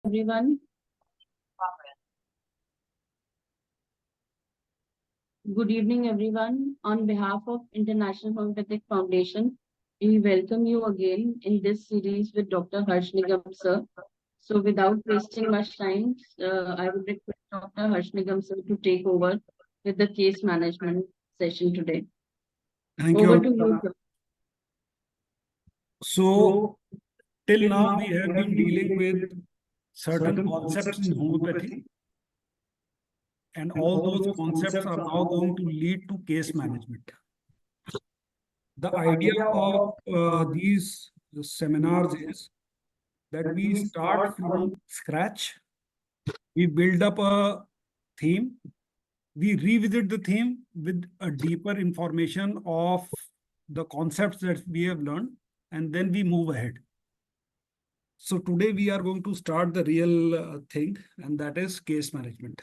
Everyone. Good evening, everyone. On behalf of International Homeopathic Foundation, we welcome you again in this series with Dr. Harsh Nigam, sir. So, without wasting much time, I would request Dr. Harsh Nigam, sir, to take over with the case management session today. Thank Over you. to you, sir. So, till now, we have been dealing with certain concepts in homeopathy, and all those concepts are now going to lead to case management. The idea of these seminars is that we start from scratch, we build up a theme, we revisit the theme with a deeper information of the concepts that we have learned, and then we move ahead. So today we are going to start the real thing, and that is case management.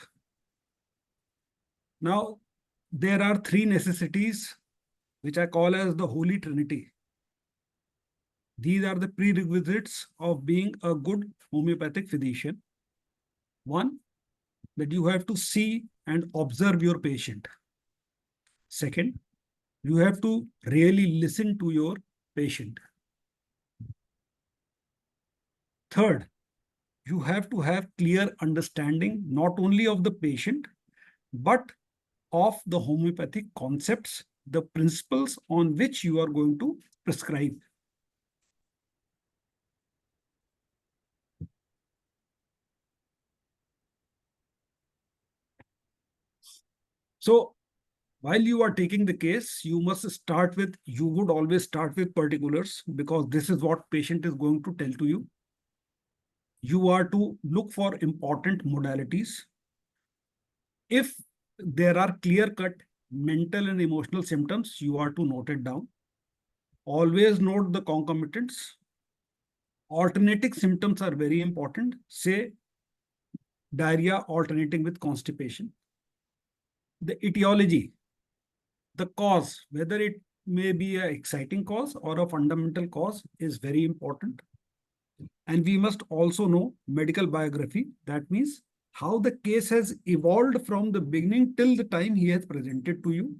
Now, there are three necessities which I call as the Holy Trinity. These are the prerequisites of being a good homeopathic physician. One, that you have to see and observe your patient. Second, you have to really listen to your patient. Third, you have to have clear understanding not only of the patient, but of the homeopathic concepts, the principles on which you are going to prescribe. So, while you are taking the case, you would always start with particulars, because this is what patient is going to tell to you. You are to look for important modalities. If there are clear-cut mental and emotional symptoms, you are to note it down. Always note the concomitants. Alternating symptoms are very important. Say, diarrhea alternating with constipation. The etiology, the cause, whether it may be an exciting cause or a fundamental cause, is very important. And we must also know medical biography. That means how the case has evolved from the beginning till the time he has presented to you,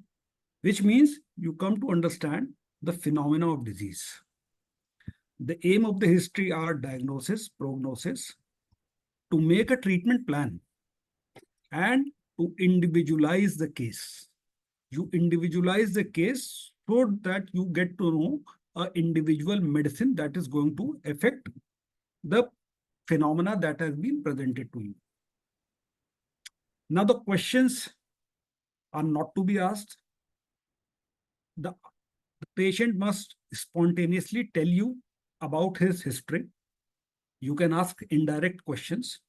which means you come to understand the phenomena of disease. The aim of the history are diagnosis, prognosis, to make a treatment plan, and to individualize the case. You individualize the case so that you get to know an individual medicine that is going to affect the phenomena that has been presented to you. Now, the questions are not to be asked. The patient must spontaneously tell you about his history. You can ask indirect questions.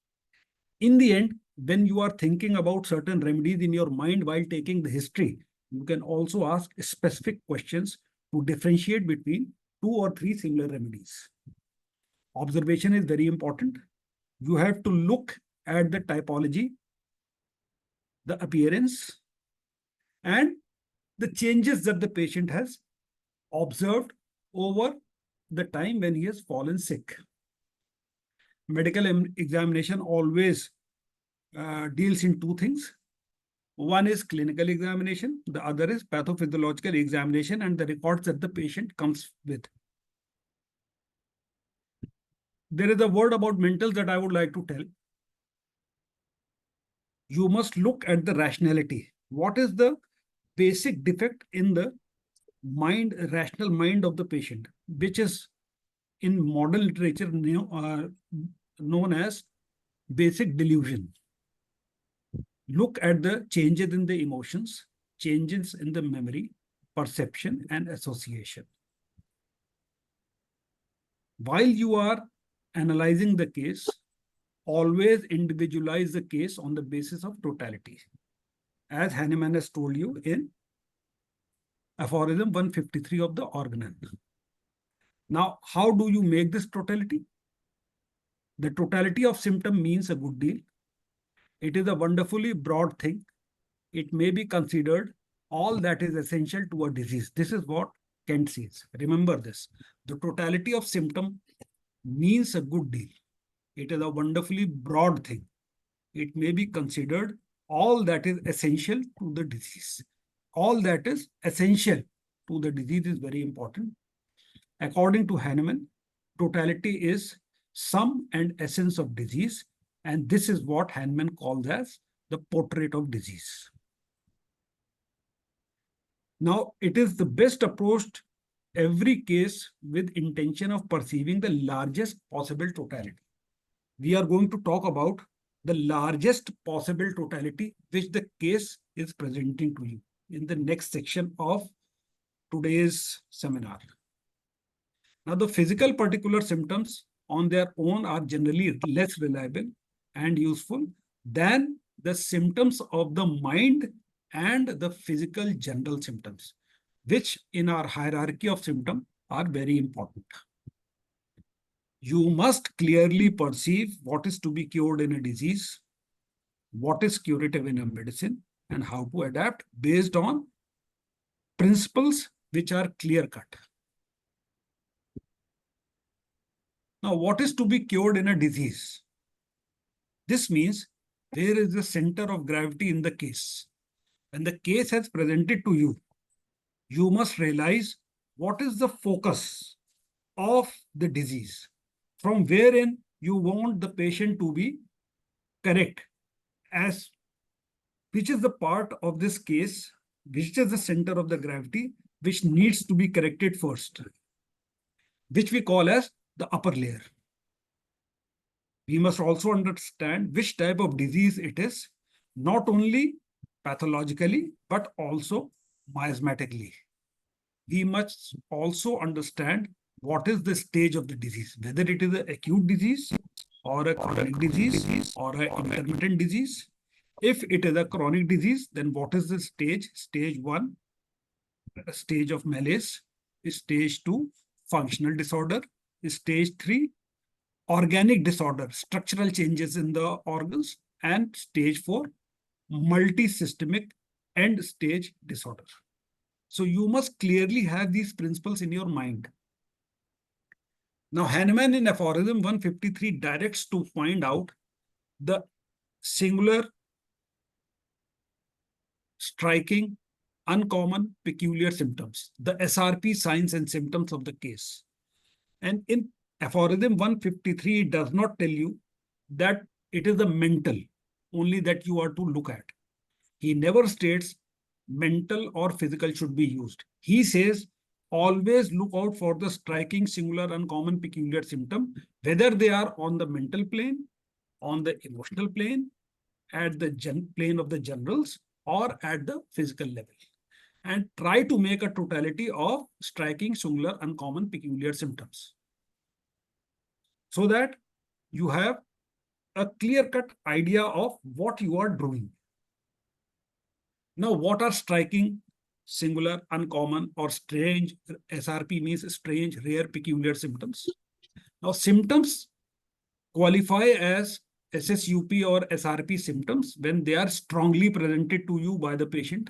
In the end, when you are thinking about certain remedies in your mind while taking the history, you can also ask specific questions to differentiate between 2 or 3 similar remedies. Observation is very important. You have to look at the typology, the appearance, and the changes that the patient has observed over the time when he has fallen sick. Medical examination always deals in 2 things. One is clinical examination, the other is pathophysiological examination and the records that the patient comes with. There is a word about mentals that I would like to tell. You must look at the rationality. What is the basic defect in the mind, rational mind of the patient, which is in modern literature known as basic delusion. Look at the changes in the emotions, changes in the memory, perception, and association. While you are analyzing the case, always individualize the case on the basis of totality, as Hahnemann has told you in aphorism 153 of the Organon. Now, how do you make this totality? The totality of symptom means a good deal. It is a wonderfully broad thing. It may be considered all that is essential to a disease. This is what Kent says. Remember this. The totality of symptom means a good deal. It is a wonderfully broad thing. It may be considered all that is essential to the disease. All that is essential to the disease is very important. According to Hahnemann, totality is sum and essence of disease, and this is what Hahnemann calls as the portrait of disease. Now, it is the best approach every case with intention of perceiving the largest possible totality. We are going to talk about the largest possible totality which the case is presenting to you in the next section of today's seminar. Now, the physical particular symptoms on their own are generally less reliable and useful than the symptoms of the mind and the physical general symptoms, which in our hierarchy of symptoms are very important. You must clearly perceive what is to be cured in a disease, what is curative in a medicine, and how to adapt based on principles which are clear-cut. Now, what is to be cured in a disease? This means there is a center of gravity in the case. When the case has presented to you, you must realize what is the focus of the disease, from wherein you want the patient to be correct, as which is the part of this case, which is the center of the gravity, which needs to be corrected first, which we call as the upper layer. We must also understand which type of disease it is, not only pathologically, but also miasmatically. We must also understand what is the stage of the disease, whether it is an acute disease or a chronic disease or an intermittent disease. If it is a chronic disease, then what is the stage? Stage 1, stage of malaise. Stage 2, functional disorder. Stage 3, organic disorder, structural changes in the organs. And stage 4, multisystemic end stage disorder. So you must clearly have these principles in your mind. Now, Hahnemann in aphorism 153 directs to find out the singular, striking, uncommon, peculiar symptoms, the SRP signs and symptoms of the case. And in aphorism 153, it does not tell you that it is the mental only that you are to look at. He never states mental or physical should be used. He says, always look out for the striking, singular, uncommon, peculiar symptom, whether they are on the mental plane, on the emotional plane, at the plane of the generals, or at the physical level. And try to make a totality of striking, singular, uncommon, peculiar symptoms, so that you have a clear-cut idea of what you are doing. Now, what are striking, singular, uncommon, or strange? SRP means strange, rare, peculiar symptoms. Now, symptoms qualify as SSUP or SRP symptoms when they are strongly presented to you by the patient.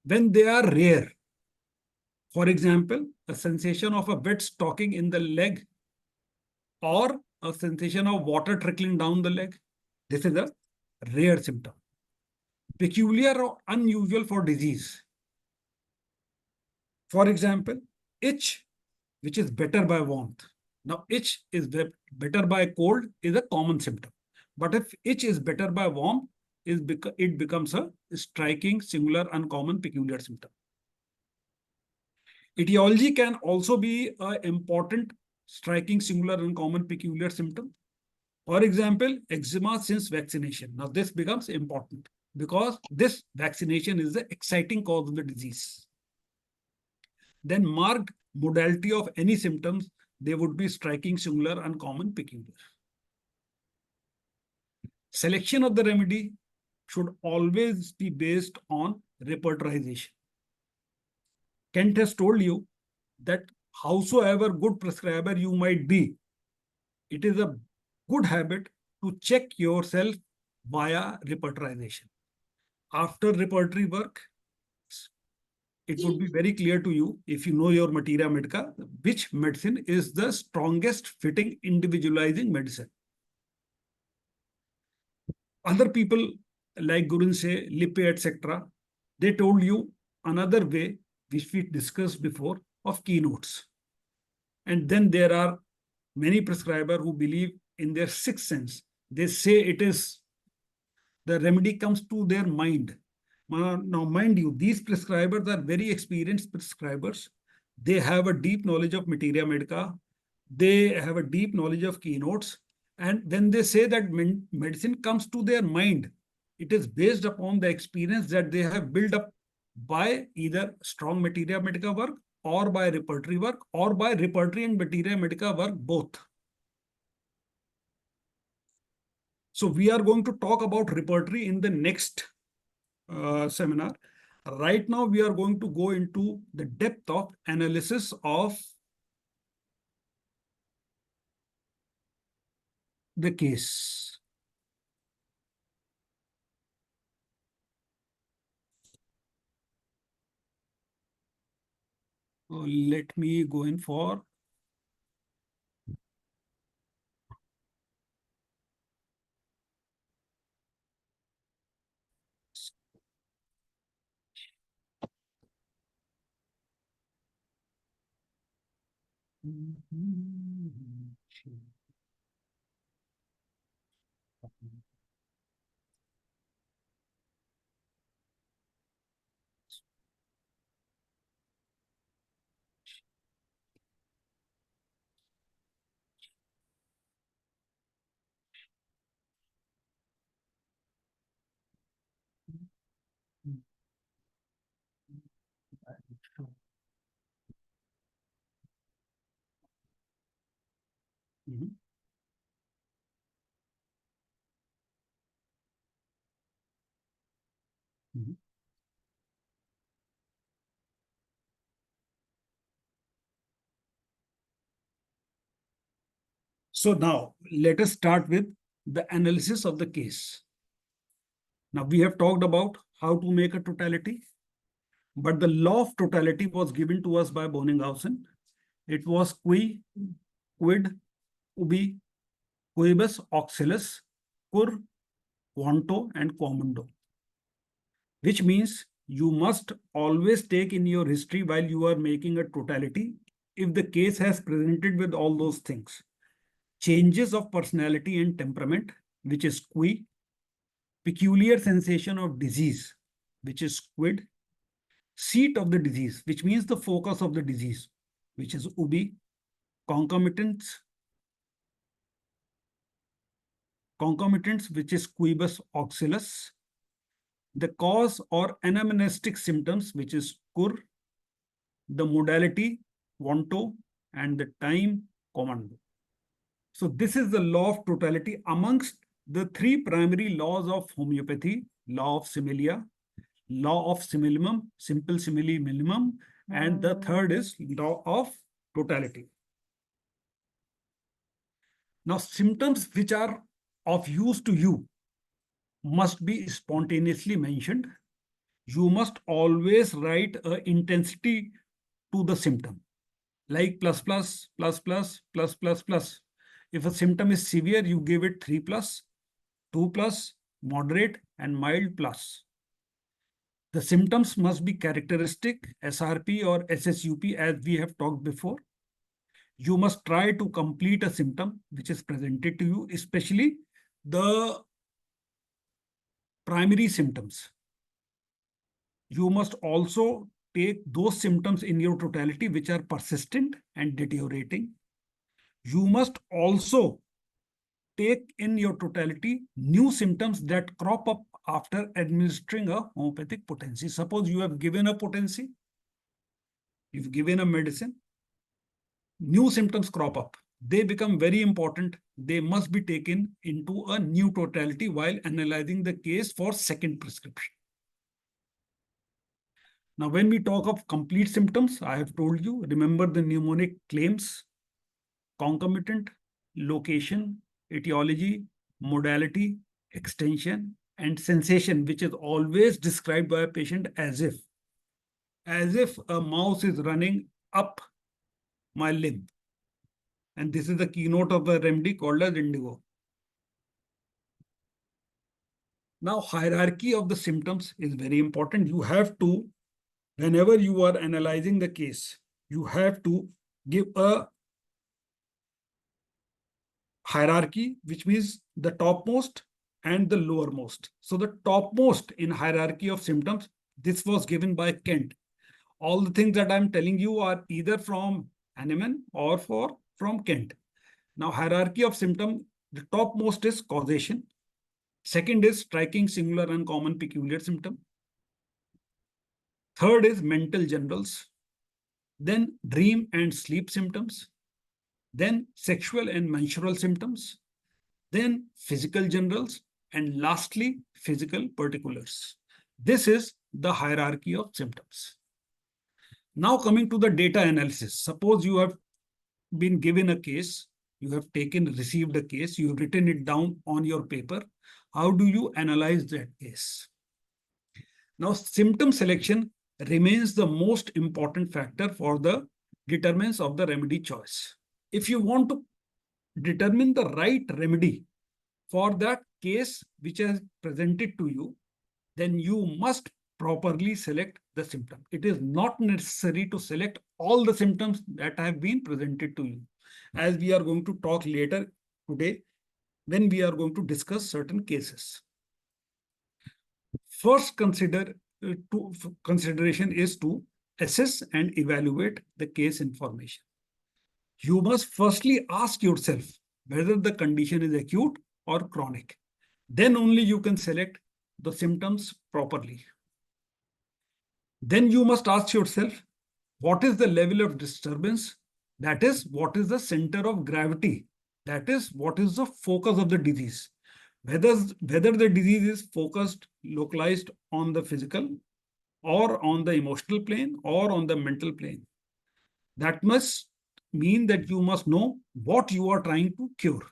When they are rare, for example, a sensation of a wet stocking in the leg or a sensation of water trickling down the leg, this is a rare symptom. Peculiar or unusual for disease. For example, itch, which is better by warmth. Now, itch is better by cold is a common symptom. But if itch is better by warmth, it becomes a striking, singular, uncommon, peculiar symptom. Etiology can also be an important, striking, singular, uncommon, peculiar symptom. For example, eczema since vaccination. Now, this becomes important because this vaccination is the exciting cause of the disease. Then marked modality of any symptoms, they would be striking, singular, uncommon, peculiar. Selection of the remedy should always be based on repertorization. Kent has told you that howsoever good prescriber you might be, it is a good habit to check yourself via repertorization. After repertory work, it would be very clear to you, if you know your materia medica, which medicine is the strongest fitting individualizing medicine. Other people like Gurun say, Lippe, etc., they told you another way, which we discussed before, of keynotes. And then there are many prescribers who believe in their sixth sense. They say it is the remedy comes to their mind. Now, mind you, these prescribers are very experienced prescribers. They have a deep knowledge of materia medica. They have a deep knowledge of keynotes. And when they say that medicine comes to their mind, it is based upon the experience that they have built up by either strong materia medica work or by repertory work or by repertory and materia medica work both. So we are going to talk about repertory in the next seminar. Right now, we are going to go into the depth of analysis of the case. So let me go in for Mhm. Mhm. So now let us start with the analysis of the case. Now we have talked about how to make a totality, but the law of totality was given to us by Bonninghausen. It was qui, quid, ubi, quibus, auxilius, cur, quanto, and quomodo, which means you must always take in your history while you are making a totality if the case has presented with all those things. Changes of personality and temperament, which is qui, peculiar sensation of disease, which is quid, seat of the disease, which means the focus of the disease, which is ubi, concomitants, which is quibus auxilius, the cause or anamnestic symptoms, which is cur, the modality, quanto, and the time, commando. So this is the law of totality amongst the three primary laws of homeopathy: law of similia, law of simillimum, simple simile minimum, and the third is law of totality. Now, symptoms which are of use to you must be spontaneously mentioned. You must always write an intensity to the symptom, like plus, plus, plus, plus, plus, plus, plus. If a symptom is severe, you give it 3 plus, 2 plus, moderate, and mild plus. The symptoms must be characteristic, SRP or SSUP, as we have talked before. You must try to complete a symptom which is presented to you, especially the primary symptoms. You must also take those symptoms in your totality which are persistent and deteriorating. You must also take in your totality new symptoms that crop up after administering a homeopathic potency. Suppose you have given a potency, you've given a medicine, new symptoms crop up. They become very important. They must be taken into a new totality while analyzing the case for second prescription. Now, when we talk of complete symptoms, I have told you, remember the mnemonic claims: concomitant, location, etiology, modality, extension, and sensation, which is always described by a patient as if. as if a mouse is running up my limb. And this is the keynote of the remedy called as indigo. Now, hierarchy of the symptoms is very important. You have to, whenever you are analyzing the case, you have to give a hierarchy, which means the topmost and the lowermost. So the topmost in hierarchy of symptoms, this was given by Kent. All the things that I'm telling you are either from Hahnemann or from Kent. Now, hierarchy of symptom, the topmost is causation. Second is striking, singular, uncommon, peculiar symptom. Third is mental generals. Then dream and sleep symptoms. Then sexual and menstrual symptoms. Then physical generals. And lastly, physical particulars. This is the hierarchy of symptoms. Now coming to the data analysis. Suppose you have been given a case, you have received a case, you have written it down on your paper. How do you analyze that case? Now, symptom selection remains the most important factor for the determinants of the remedy choice. If you want to determine the right remedy for that case which is presented to you, then you must properly select the symptom. It is not necessary to select all the symptoms that have been presented to you, as we are going to talk later today when we are going to discuss certain cases. First consideration is to assess and evaluate the case information. You must firstly ask yourself whether the condition is acute or chronic. Then only you can select the symptoms properly. Then you must ask yourself, what is the level of disturbance? That is, what is the center of gravity? That is, what is the focus of the disease? Whether the disease is focused, localized on the physical or on the emotional plane or on the mental plane. That must mean that you must know what you are trying to cure.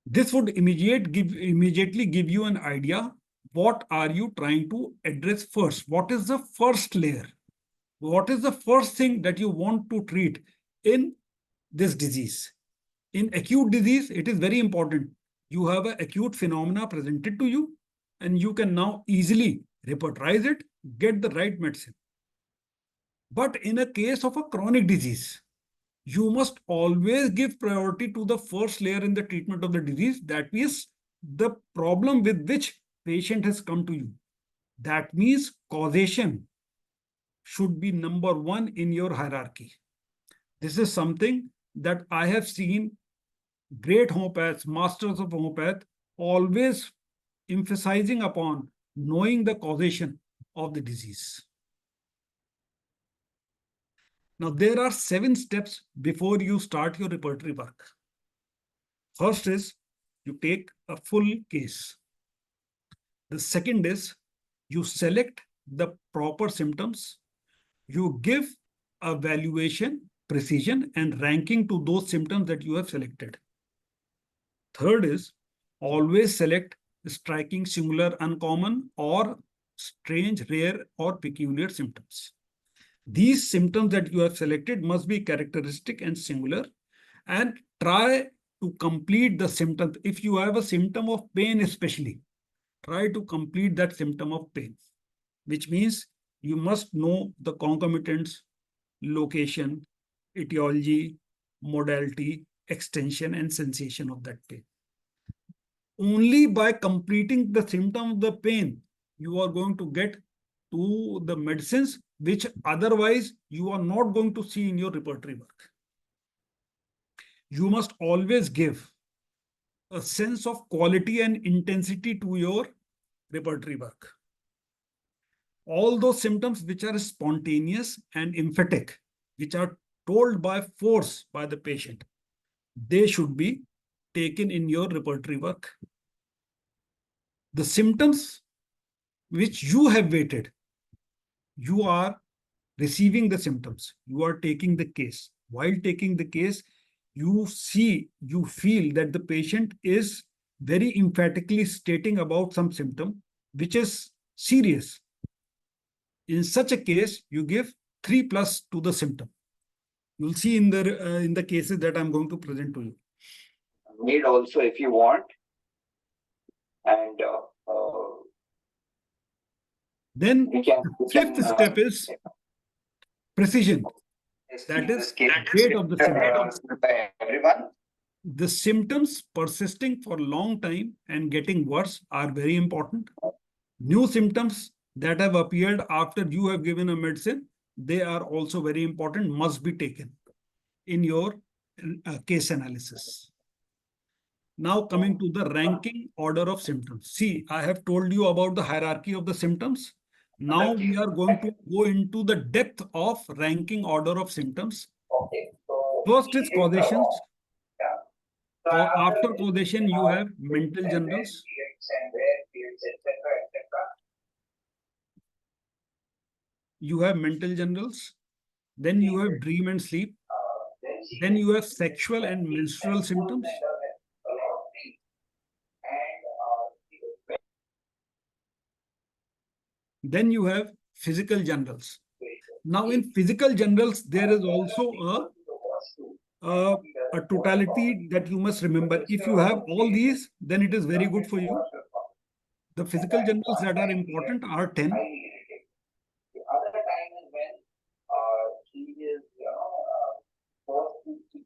This would immediately give you an idea. What are you trying to address first? What is the first layer? What is the first thing that you want to treat in this disease? In acute disease, it is very important. You have an acute phenomena presented to you, and you can now easily repertorize it, get the right medicine. But in a case of a chronic disease, you must always give priority to the first layer in the treatment of the disease. That is the problem with which patient has come to you. That means causation should be number one in your hierarchy. This is something that I have seen great homeopaths, masters of homeopath, always emphasizing upon knowing the causation of the disease. Now, there are 7 steps before you start your repertory work. First is you take a full case. The second is you select the proper symptoms. You give a valuation, precision, and ranking to those symptoms that you have selected. Third is always select striking, singular, uncommon, or strange, rare, or peculiar symptoms. These symptoms that you have selected must be characteristic and singular, and try to complete the symptom. If you have a symptom of pain especially, try to complete that symptom of pain, which means you must know the concomitants, location, etiology, modality, extension, and sensation of that pain. Only by completing the symptom of the pain, you are going to get to the medicines which otherwise you are not going to see in your repertory work. You must always give a sense of quality and intensity to your repertory work. All those symptoms which are spontaneous and emphatic, which are told by force by the patient, they should be taken in your repertory work. The symptoms which you have weighted, you are receiving the symptoms, you are taking the case. While taking the case, you feel that the patient is very emphatically stating about some symptom which is serious. In such a case, you give 3 plus to the symptom. You'll see in the cases that I'm going to present to you. Need also if you want. And then we can, fifth step is precision. That is date of the symptoms. Everyone. The symptoms persisting for a long time and getting worse are very important. New symptoms that have appeared after you have given a medicine, they are also very important, must be taken in your case analysis. Now coming to the ranking order of symptoms. See, I have told you about the hierarchy of the symptoms. Now we are going to go into the depth of ranking order of symptoms. Okay. So First is causation. yeah. So After causation, you have mental generals. You have mental generals. Then you have dream and sleep. Then you have sexual and menstrual symptoms. Then you have physical generals. Now in physical generals, there is also a totality that you must remember. If you have all these, then it is very good for you. The physical generals that are important are 10. The other time is when he is, forced to see.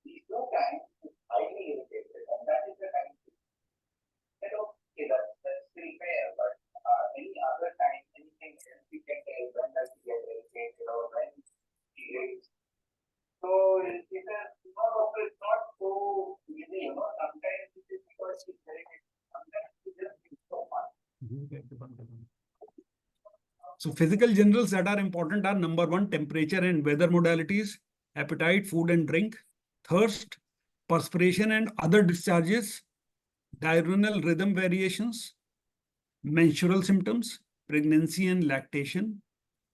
These two times is highly irritated, and that is the time that okay, that's pretty fair, but any other time, anything else we can tell when does he get irritated or when he rates. So it is not so easy, sometimes it is because he's irritated, sometimes he just thinks so much. So physical generals that are important are number 1, temperature and weather modalities, appetite, food and drink, thirst, perspiration and other discharges, diurnal rhythm variations, menstrual symptoms, pregnancy and lactation,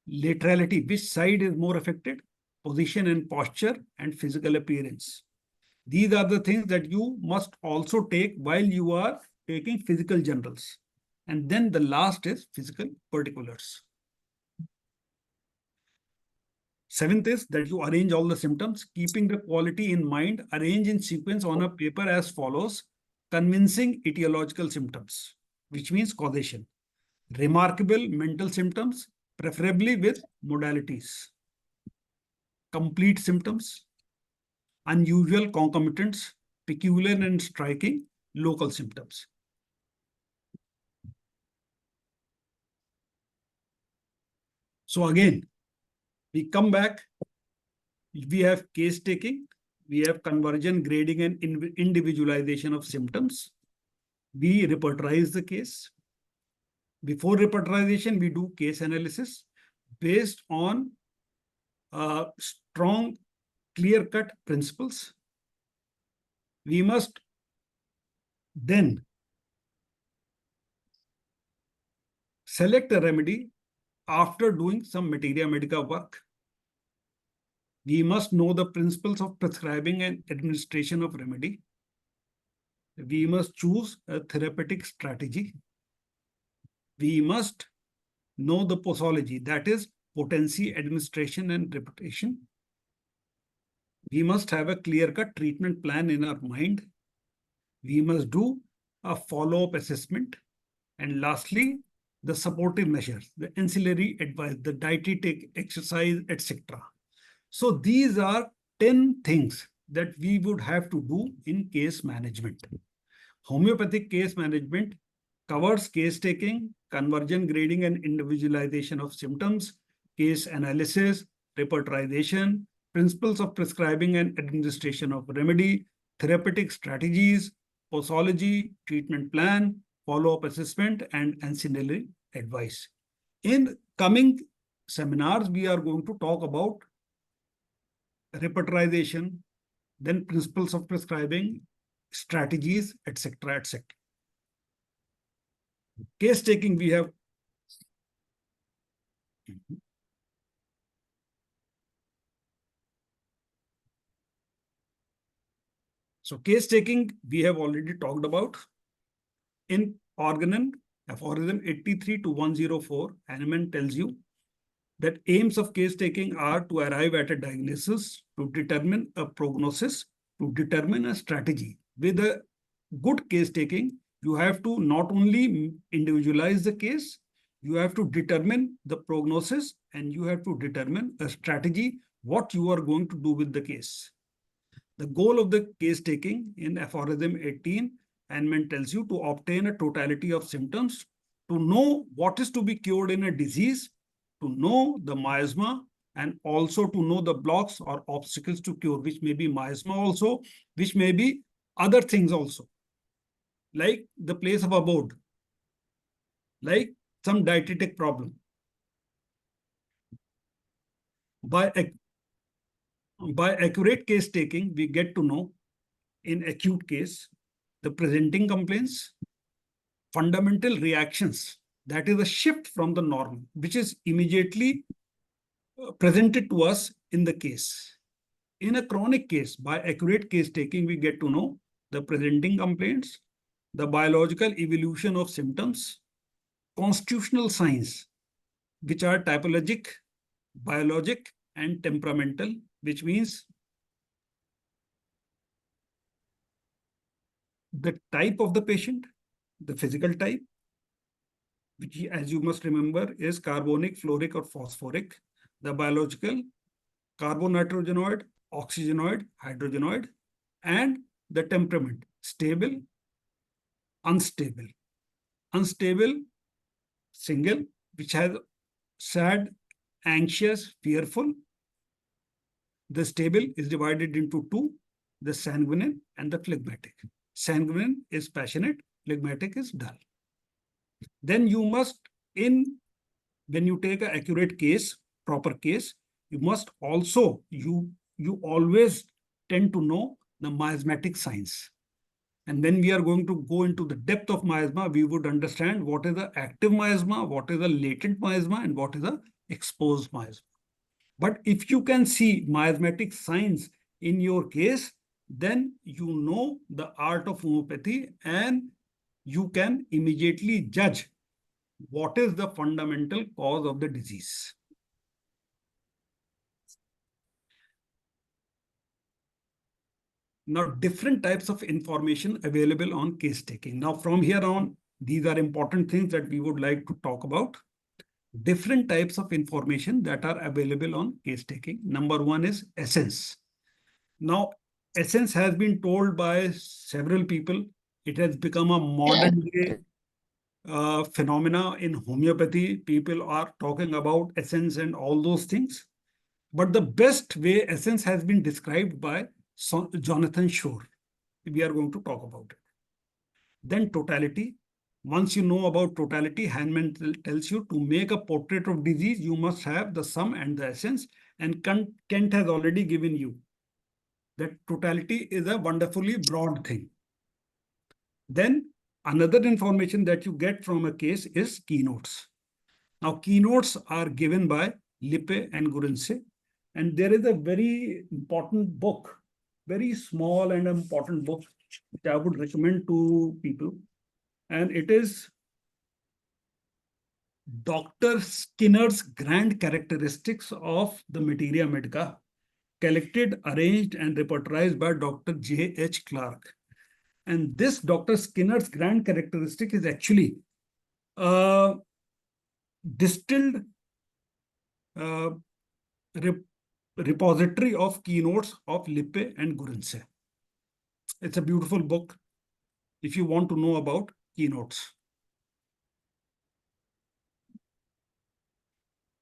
laterality, which side is more affected, position and posture, and physical appearance. These are the things that you must also take while you are taking physical generals. And then the last is physical particulars. Seventh is that you arrange all the symptoms, keeping the quality in mind, arrange in sequence on a paper as follows: convincing etiological symptoms, which means causation, remarkable mental symptoms, preferably with modalities, complete symptoms, unusual concomitants, peculiar and striking local symptoms. So again, we come back, we have case taking, we have conversion, grading, and individualization of symptoms. We repertorize the case. Before repertorization, we do case analysis based on strong, clear-cut principles. We must then select a remedy after doing some materia medica work. We must know the principles of prescribing and administration of remedy. We must choose a therapeutic strategy. We must know the posology, that is potency, administration, and reputation. We must have a clear-cut treatment plan in our mind. We must do a follow-up assessment. And lastly, the supportive measures, the ancillary advice, the dietetic exercise, etc. So these are 10 things that we would have to do in case management. Homeopathic case management covers case taking, conversion, grading, and individualization of symptoms, case analysis, repertorization, principles of prescribing and administration of remedy, therapeutic strategies, posology, treatment plan, follow-up assessment, and ancillary advice. In coming seminars, we are going to talk about repertorization, then principles of prescribing, strategies, etc., etc. Case taking, we have so case taking we have already talked about. In organon, Aphorism 83 to 104, Hahnemann tells you that aims of case taking are to arrive at a diagnosis, to determine a prognosis, to determine a strategy. With a good case taking, you have to not only individualize the case, you have to determine the prognosis and you have to determine a strategy, what you are going to do with the case. The goal of the case taking in aphorism 18, Hahnemann tells you to obtain a totality of symptoms, to know what is to be cured in a disease, to know the miasma, and also to know the blocks or obstacles to cure, which may be miasma also, which may be other things also, like the place of abode, like some dietetic problem. By accurate case taking, we get to know in acute case, the presenting complaints, fundamental reactions, that is a shift from the normal, which is immediately presented to us in the case. In a chronic case, by accurate case taking, we get to know the presenting complaints, the biological evolution of symptoms, constitutional signs, which are typologic, biologic, and temperamental, which means the type of the patient, the physical type, which, as you must remember, is carbonic, fluoric, or phosphoric. The biological, carbonitrogennoid, oxygenoid, hydrogenoid, and the temperament, stable, unstable. Unstable, single, which has sad, anxious, fearful. The stable is divided into two, the sanguine and the phlegmatic. Sanguine is passionate, phlegmatic is dull. Then you must, when you take an accurate case, proper case, you must also, you always tend to know the miasmatic signs. And when we are going to go into the depth of miasma, we would understand what is the active miasma, what is the latent miasma, and what is the exposed miasma. But if you can see miasmatic signs in your case, then you know the art of homeopathy and you can immediately judge what is the fundamental cause of the disease. Now, different types of information available on case taking. Now, from here on, these are important things that we would like to talk about. Different types of information that are available on case taking. Number one is essence. Now, essence has been told by several people. It has become a modern day phenomena in homeopathy. People are talking about essence and all those things. But the best way essence has been described by Jonathan Shore. We are going to talk about it. Then totality. Once you know about totality, Hahnemann tells you to make a portrait of disease, you must have the sum and the essence. And Kent has already given you that totality is a wonderfully broad thing. Then another information that you get from a case is keynotes. Now, keynotes are given by Lippe and Gurinse. And there is a very important book, very small and important book, which I would recommend to people. And it is Dr. Skinner's Grand Characteristics of the Materia Medica, collected, arranged, and repertorized by Dr. J.H. Clark. And this Dr. Skinner's Grand Characteristic is actually a distilled repository of keynotes of Lippe and Gurinse. It's a beautiful book if you want to know about keynotes.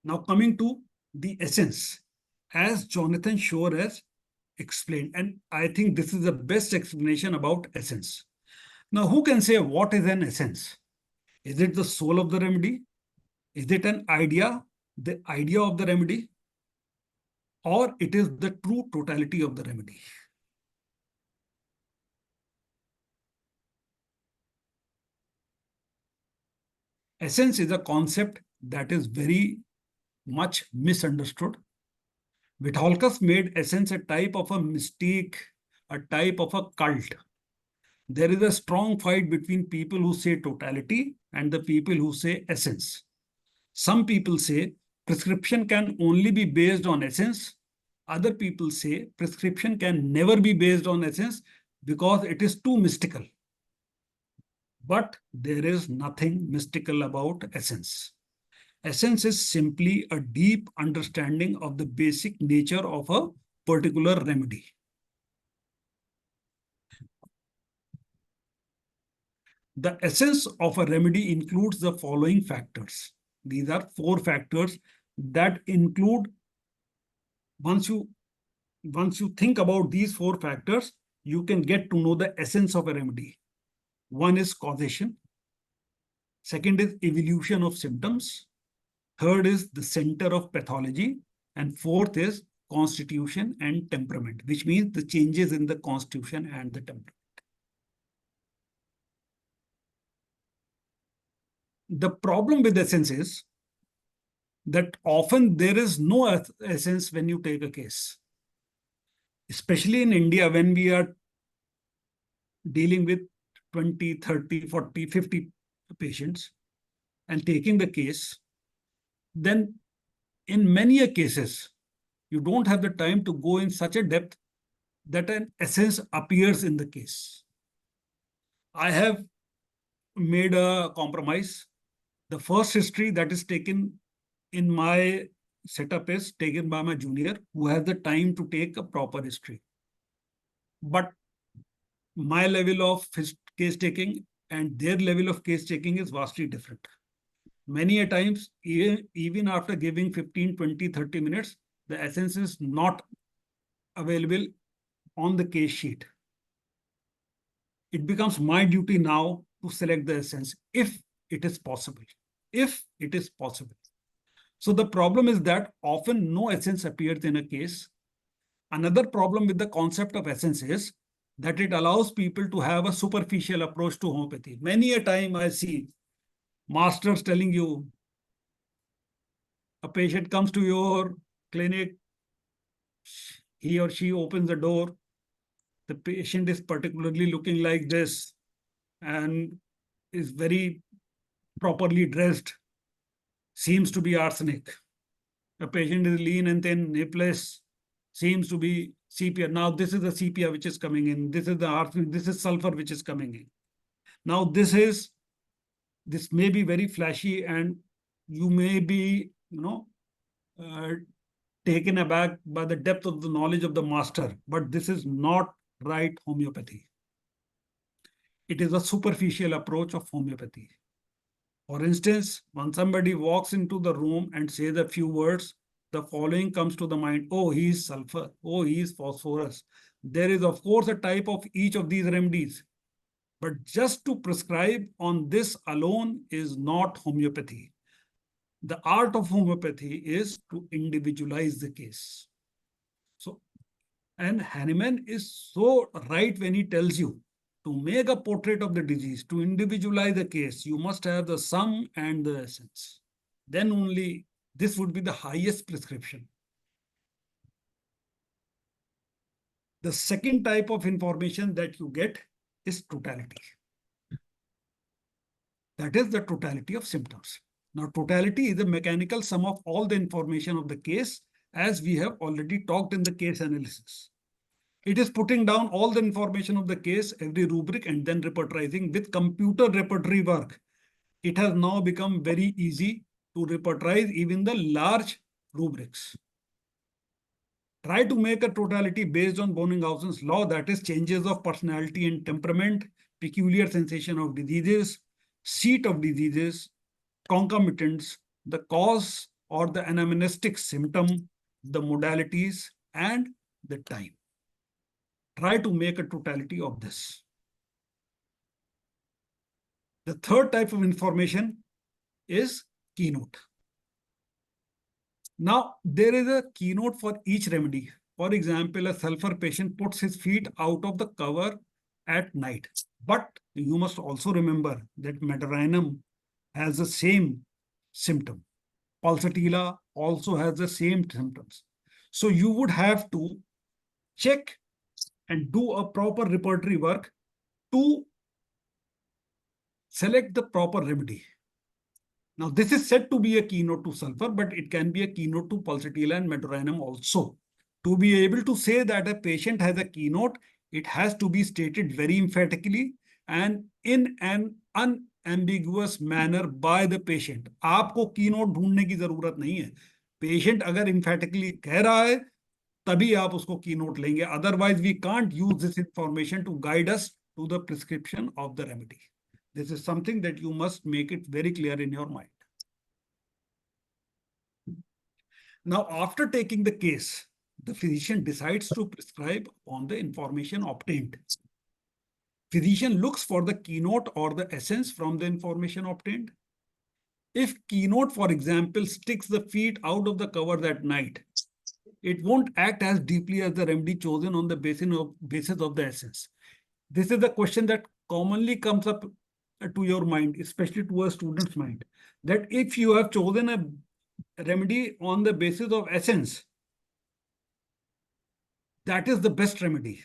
Now coming to the essence, as Jonathan Shore has explained, and I think this is the best explanation about essence. Now, who can say what is an essence? Is it the soul of the remedy? Is it an idea, the idea of the remedy? Or it is the true totality of the remedy? Essence is a concept that is very much misunderstood. Vitholkas made essence a type of a mystique, a type of a cult. There is a strong fight between people who say totality and the people who say essence. Some people say prescription can only be based on essence. Other people say prescription can never be based on essence because it is too mystical. But there is nothing mystical about essence. Essence is simply a deep understanding of the basic nature of a particular remedy. The essence of a remedy includes the following factors. These are 4 factors that include, once you think about these 4 factors, you can get to know the essence of a remedy. One is causation. Second is evolution of symptoms. Third is the center of pathology. And fourth is constitution and temperament, which means the changes in the constitution and the temperament. The problem with essence is that often there is no essence when you take a case. Especially in India, when we are dealing with 20, 30, 40, 50 patients and taking the case, then in many cases, you don't have the time to go in such a depth that an essence appears in the case. I have made a compromise. The first history that is taken in my setup is taken by my junior who has the time to take a proper history. But my level of case taking and their level of case taking is vastly different. Many a times, even after giving 15, 20, 30 minutes, the essence is not available on the case sheet. It becomes my duty now to select the essence if it is possible. If it is possible. So the problem is that often no essence appears in a case. Another problem with the concept of essence is that it allows people to have a superficial approach to homeopathy. Many a time I see masters telling you, a patient comes to your clinic, he or she opens the door, the patient is particularly looking like this and is very properly dressed, seems to be arsenic. A patient is lean and thin, hipless, seems to be sepia. Now this is the sepia which is coming in. This is the arsenic, this is sulfur which is coming in. Now this may be very flashy and you may be, taken aback by the depth of the knowledge of the master, but this is not right homeopathy. It is a superficial approach of homeopathy. For instance, when somebody walks into the room and says a few words, the following comes to the mind. Oh, he is sulfur. Oh, he is phosphorus. There is, of course, a type of each of these remedies. But just to prescribe on this alone is not homeopathy. The art of homeopathy is to individualize the case. So, and Hahnemann is so right when he tells you to make a portrait of the disease, to individualize the case, you must have the sum and the essence. Then only this would be the highest prescription. The second type of information that you get is totality. That is the totality of symptoms. Now, totality is the mechanical sum of all the information of the case, as we have already talked in the case analysis. It is putting down all the information of the case, every rubric, and then repertorizing with computer repertory work. It has now become very easy to repertorize even the large rubrics. Try to make a totality based on Bonninghausen's law, that is changes of personality and temperament, peculiar sensation of diseases, seat of diseases, concomitants, the cause or the anamnestic symptom, the modalities, and the time. Try to make a totality of this. The third type of information is keynote. Now, there is a keynote for each remedy. For example, a sulfur patient puts his feet out of the cover at night. But you must also remember that Medorrhinum has the same symptom. Pulsatilla also has the same symptoms. So you would have to check and do a proper repertory work to select the proper remedy. Now, this is said to be a keynote to sulfur, but it can be a keynote to pulsatilla and meduranum also. To be able to say that a patient has a keynote, it has to be stated very emphatically and in an unambiguous manner by the patient. आपको keynote ढूंढने की जरूरत नहीं है. Patient अगर emphatically कह रहा है, तभी आप उसको keynote लेंगे. Otherwise, we can't use this information to guide us to the prescription of the remedy. This is something that you must make it very clear in your mind. Now, after taking the case, the physician decides to prescribe on the information obtained. Physician looks for the keynote or the essence from the information obtained. If keynote, for example, sticks the feet out of the covers at night, it won't act as deeply as the remedy chosen on the basis of the essence. This is the question that commonly comes up to your mind, especially to a student's mind, that if you have chosen a remedy on the basis of essence, that is the best remedy.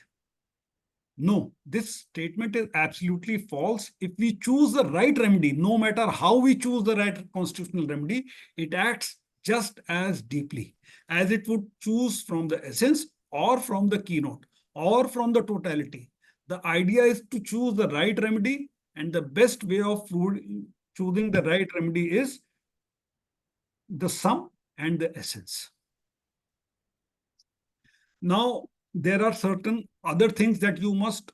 No, this statement is absolutely false. If we choose the right remedy, no matter how we choose the right constitutional remedy, it acts just as deeply as it would choose from the essence or from the keynote or from the totality. The idea is to choose the right remedy, and the best way of choosing the right remedy is the sum and the essence. Now, there are certain other things that you must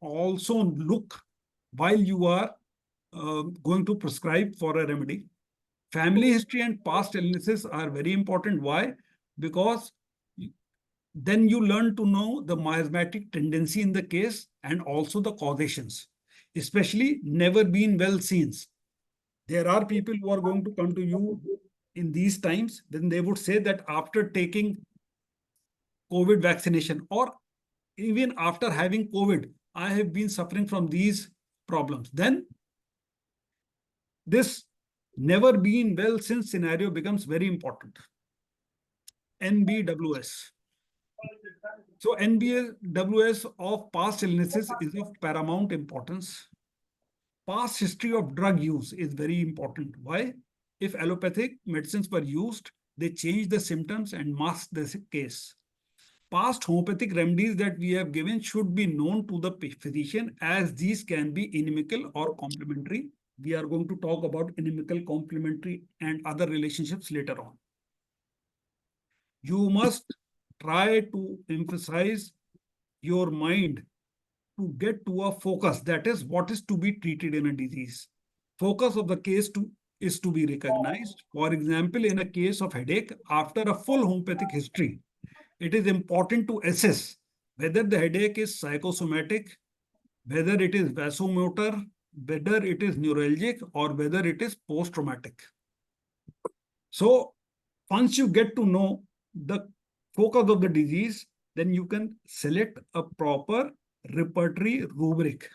also look while you are going to prescribe for a remedy. Family history and past illnesses are very important. Why? Because then you learn to know the miasmatic tendency in the case and also the causations, especially never been well seen. There are people who are going to come to you in these times, then they would say that after taking COVID vaccination or even after having COVID, I have been suffering from these problems. Then this never been well since scenario becomes very important. NBWS. So NBWS of past illnesses is of paramount importance. Past history of drug use is very important. Why? If allopathic medicines were used, they change the symptoms and mask the case. Past homeopathic remedies that we have given should be known to the physician, as these can be inimical or complementary. We are going to talk about inimical, complementary, and other relationships later on. You must try to emphasize your mind to get to a focus, that is what is to be treated in a disease. Focus of the case is to be recognized. For example, in a case of headache, after a full homeopathic history, it is important to assess whether the headache is psychosomatic, whether it is vasomotor, whether it is neuralgic, or whether it is post-traumatic. So once you get to know the focus of the disease, then you can select a proper repertory rubric.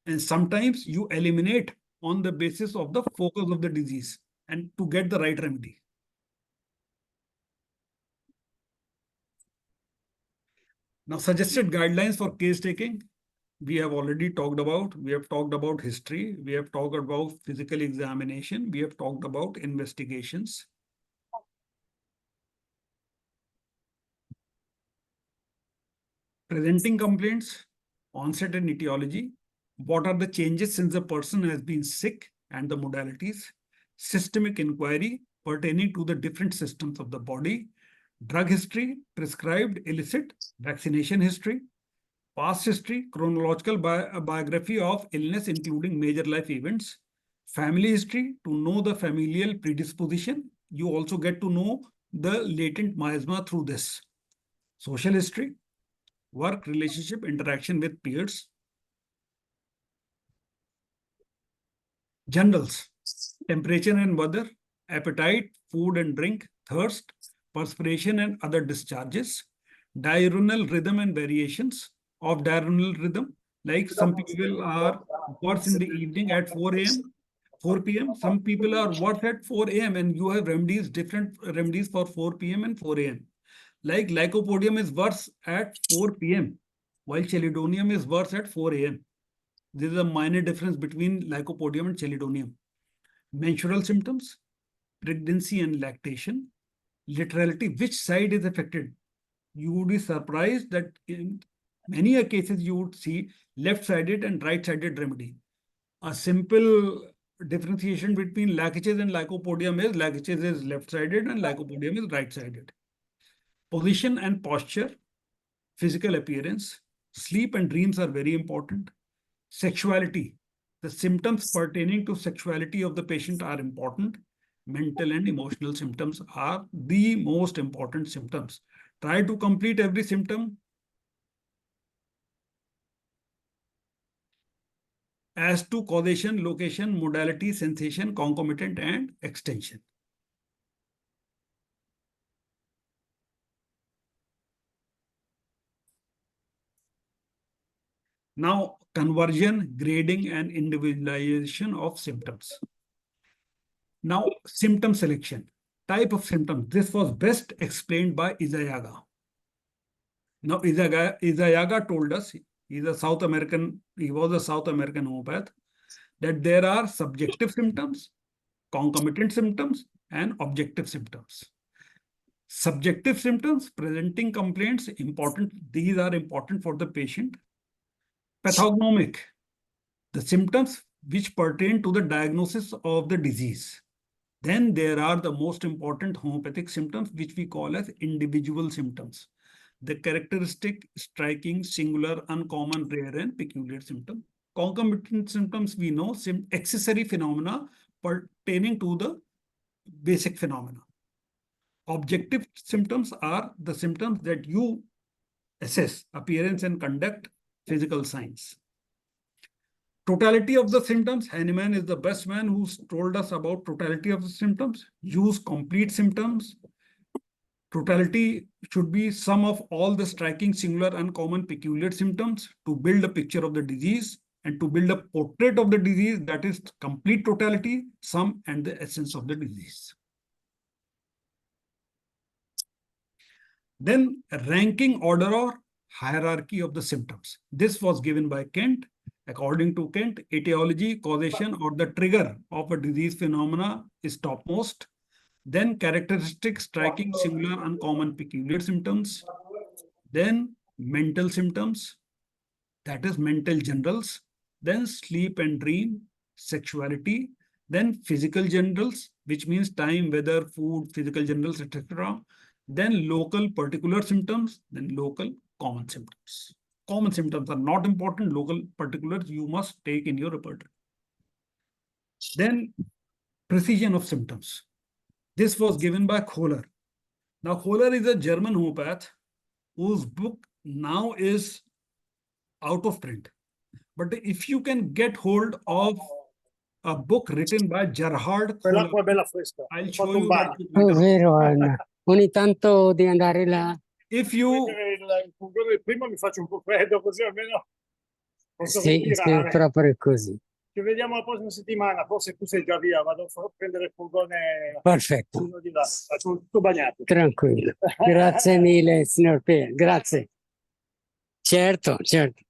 And sometimes you eliminate on the basis of the focus of the disease and to get the right remedy. Now, suggested guidelines for case taking, we have already talked about. We have talked about history. We have talked about physical examination. We have talked about investigations. Presenting complaints, onset and etiology. What are the changes since the person has been sick and the modalities? Systemic inquiry pertaining to the different systems of the body. Drug history, prescribed, illicit, vaccination history, past history, chronological biography of illness, including major life events, family history, to know the familial predisposition. You also get to know the latent miasma through this. Social history, work, relationship, interaction with peers. Generals, temperature and weather, appetite, food and drink, thirst, perspiration and other discharges, diurnal rhythm and variations of diurnal rhythm, like some people are worse in the evening at 4 a.m., 4 p.m. Some people are worse at 4 a.m. and you have remedies, different remedies for 4 p.m. and 4 a.m. Like lycopodium is worse at 4 p.m. while chelidonium is worse at 4 a.m. There is a minor difference between lycopodium and chelidonium. Menstrual symptoms, pregnancy and lactation, laterality, which side is affected? You would be surprised that in many cases you would see left-sided and right-sided remedy. A simple differentiation between laches and lycopodium is laches is left-sided and lycopodium is right-sided. Position and posture, physical appearance, sleep and dreams are very important. Sexuality, the symptoms pertaining to sexuality of the patient are important. Mental and emotional symptoms are the most important symptoms. Try to complete every symptom. As to causation, location, modality, sensation, concomitant, and extension. Now, conversion, grading, and individualization of symptoms. Now, symptom selection. Type of symptoms. This was best explained by Izayaga. Now, Izayaga told us, he was a South American homeopath, that there are subjective symptoms, concomitant symptoms, and objective symptoms. Subjective symptoms, presenting complaints, important. These are important for the patient. Pathognomic, the symptoms which pertain to the diagnosis of the disease. Then there are the most important homeopathic symptoms, which we call as individual symptoms. The characteristic, striking, singular, uncommon, rare, and peculiar symptom. Concomitant symptoms, we know, accessory phenomena pertaining to the basic phenomena. Objective symptoms are the symptoms that you assess, appearance and conduct, physical signs. Totality of the symptoms, Hahnemann is the best man who's told us about totality of the symptoms. Use complete symptoms. Totality should be sum of all the striking, singular, uncommon, peculiar symptoms to build a picture of the disease, and to build a portrait of the disease, that is complete totality, sum and the essence of the disease. Then ranking order or hierarchy of the symptoms. This was given by Kent. According to Kent, etiology, causation, or the trigger of a disease phenomena is topmost. Then characteristic, striking, singular, uncommon, peculiar symptoms. Then mental symptoms, that is mental generals. Then sleep and dream, sexuality. Then physical generals, which means time, weather, food, physical generals, etc. Then local particular symptoms, then local common symptoms. Common symptoms are not important. Local particulars you must take in your repertoire. Then precision of symptoms. This was given by Kohler. Now, Kohler is a German homeopath whose book now is out of print. But if you can get hold of a book written by Gerhard Kohler, Quell'acqua è bella fresca. I'll Ho show fatto un you bagno. that book È later on. vero, Anna. Ogni tanto di andare là. If you, Il furgone prima mi faccio un po' freddo, così almeno posso Sì, respirare. proprio è così. Ci vediamo la prossima settimana, forse tu sei già via, vado a prendere il furgone Perfetto, uno di là, faccio tutto bagnato. tranquillo. Grazie mille, signor P. Grazie. Certo, certo.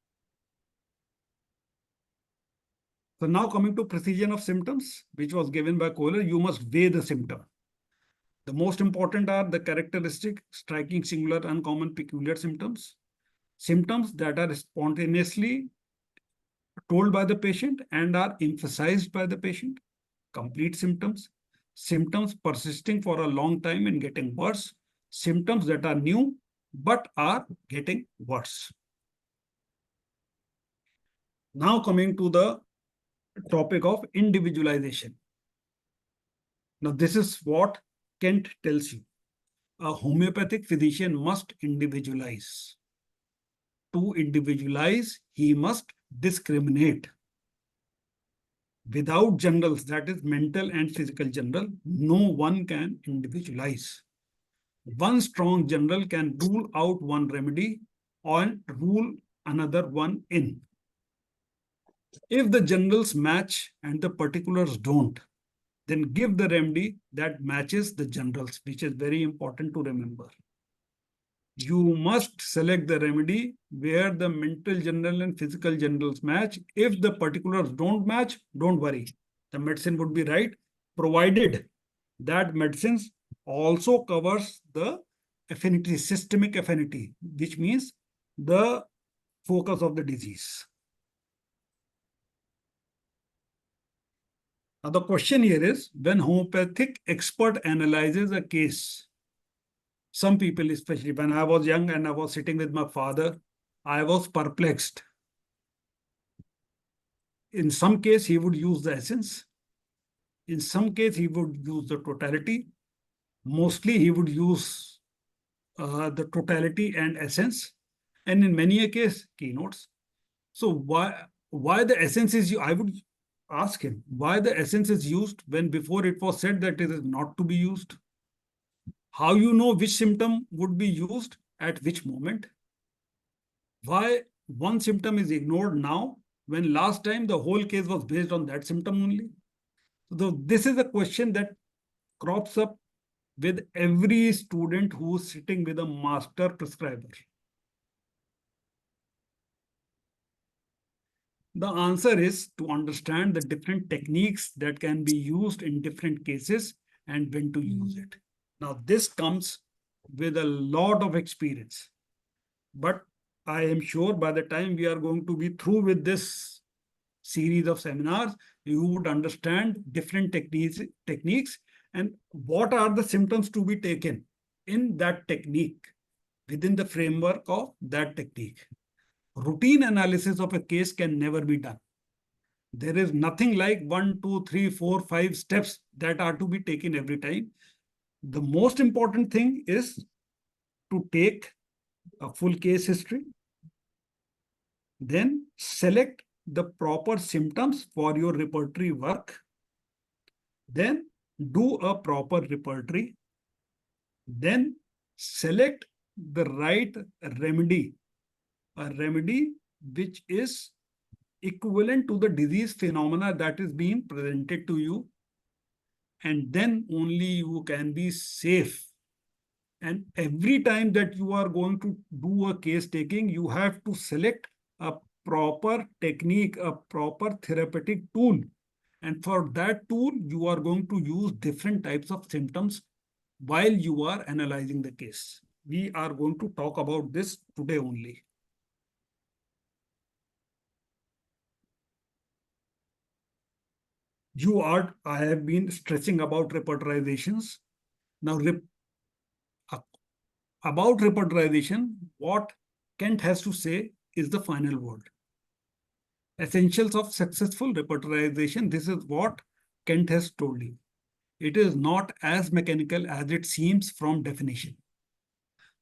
so now coming to precision of symptoms, which was given by Kohler, you must weigh the symptom. The most important are the characteristic, striking, singular, uncommon, peculiar symptoms. Symptoms that are spontaneously told by the patient and are emphasized by the patient. Complete symptoms. Symptoms persisting for a long time and getting worse. Symptoms that are new but are getting worse. Now coming to the topic of individualization. Now this is what Kent tells you. A homeopathic physician must individualize. To individualize, he must discriminate. Without generals, that is mental and physical general, no one can individualize. One strong general can rule out one remedy or rule another one in. If the generals match and the particulars don't, then give the remedy that matches the generals, which is very important to remember. You must select the remedy where the mental general and physical generals match. If the particulars don't match, don't worry. The medicine would be right, provided that medicines also covers the affinity, systemic affinity, which means the focus of the disease. Now, the question here is, when homeopathic expert analyzes a case, some people, especially when I was young and I was sitting with my father, I was perplexed. In some case, he would use the essence. In some case, he would use the totality. Mostly, he would use the totality and essence. And in many a case, keynotes. So why the essence is used? I would ask him why the essence is used when before it was said that it is not to be used. How you know which symptom would be used at which moment? Why one symptom is ignored now when last time the whole case was based on that symptom only? So this is a question that crops up with every student who's sitting with a master prescriber. The answer is to understand the different techniques that can be used in different cases and when to use it. Now, this comes with a lot of experience, but I am sure by the time we are going to be through with this series of seminars, you would understand different techniques and what are the symptoms to be taken in that technique within the framework of that technique. Routine analysis of a case can never be done. There is nothing like 1, 2, 3, 4, 5 steps that are to be taken every time. The most important thing is to take a full case history, then select the proper symptoms for your repertory work, then do a proper repertory, then select the right remedy, a remedy which is equivalent to the disease phenomena that is being presented to you, and then only you can be safe. And every time that you are going to do a case taking, you have to select a proper technique, a proper therapeutic tool. And for that tool, you are going to use different types of symptoms while you are analyzing the case. We are going to talk about this today only. I have been stressing about repertorizations. Now, about repertorization, what Kent has to say is the final word. Essentials of successful repertorization, this is what Kent has told you. It is not as mechanical as it seems from definition.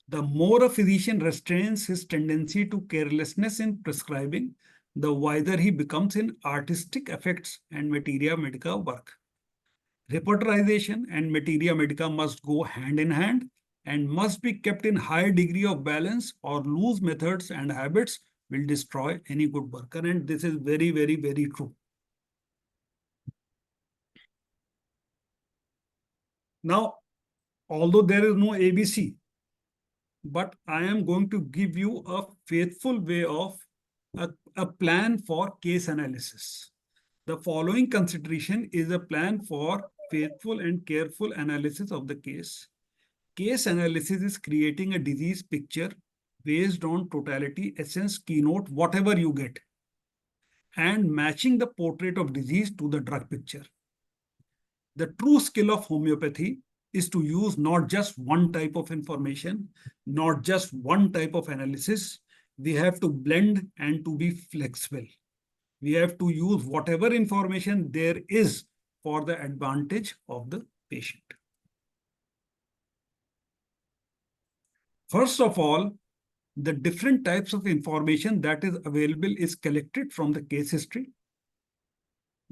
The more a physician restrains his tendency to carelessness in prescribing, the wiser he becomes in artistic effects and materia medica work. Repertorization and materia medica must go hand in hand and must be kept in high degree of balance, or loose methods and habits will destroy any good worker. And this is very, very, very true. Now, although there is no ABC, but I am going to give you a faithful way of a plan for case analysis. The following consideration is a plan for faithful and careful analysis of the case. Case analysis is creating a disease picture based on totality, essence, keynote, whatever you get, and matching the portrait of disease to the drug picture. The true skill of homeopathy is to use not just one type of information, not just one type of analysis. We have to blend and to be flexible. We have to use whatever information there is for the advantage of the patient. First of all, the different types of information that is available is collected from the case history.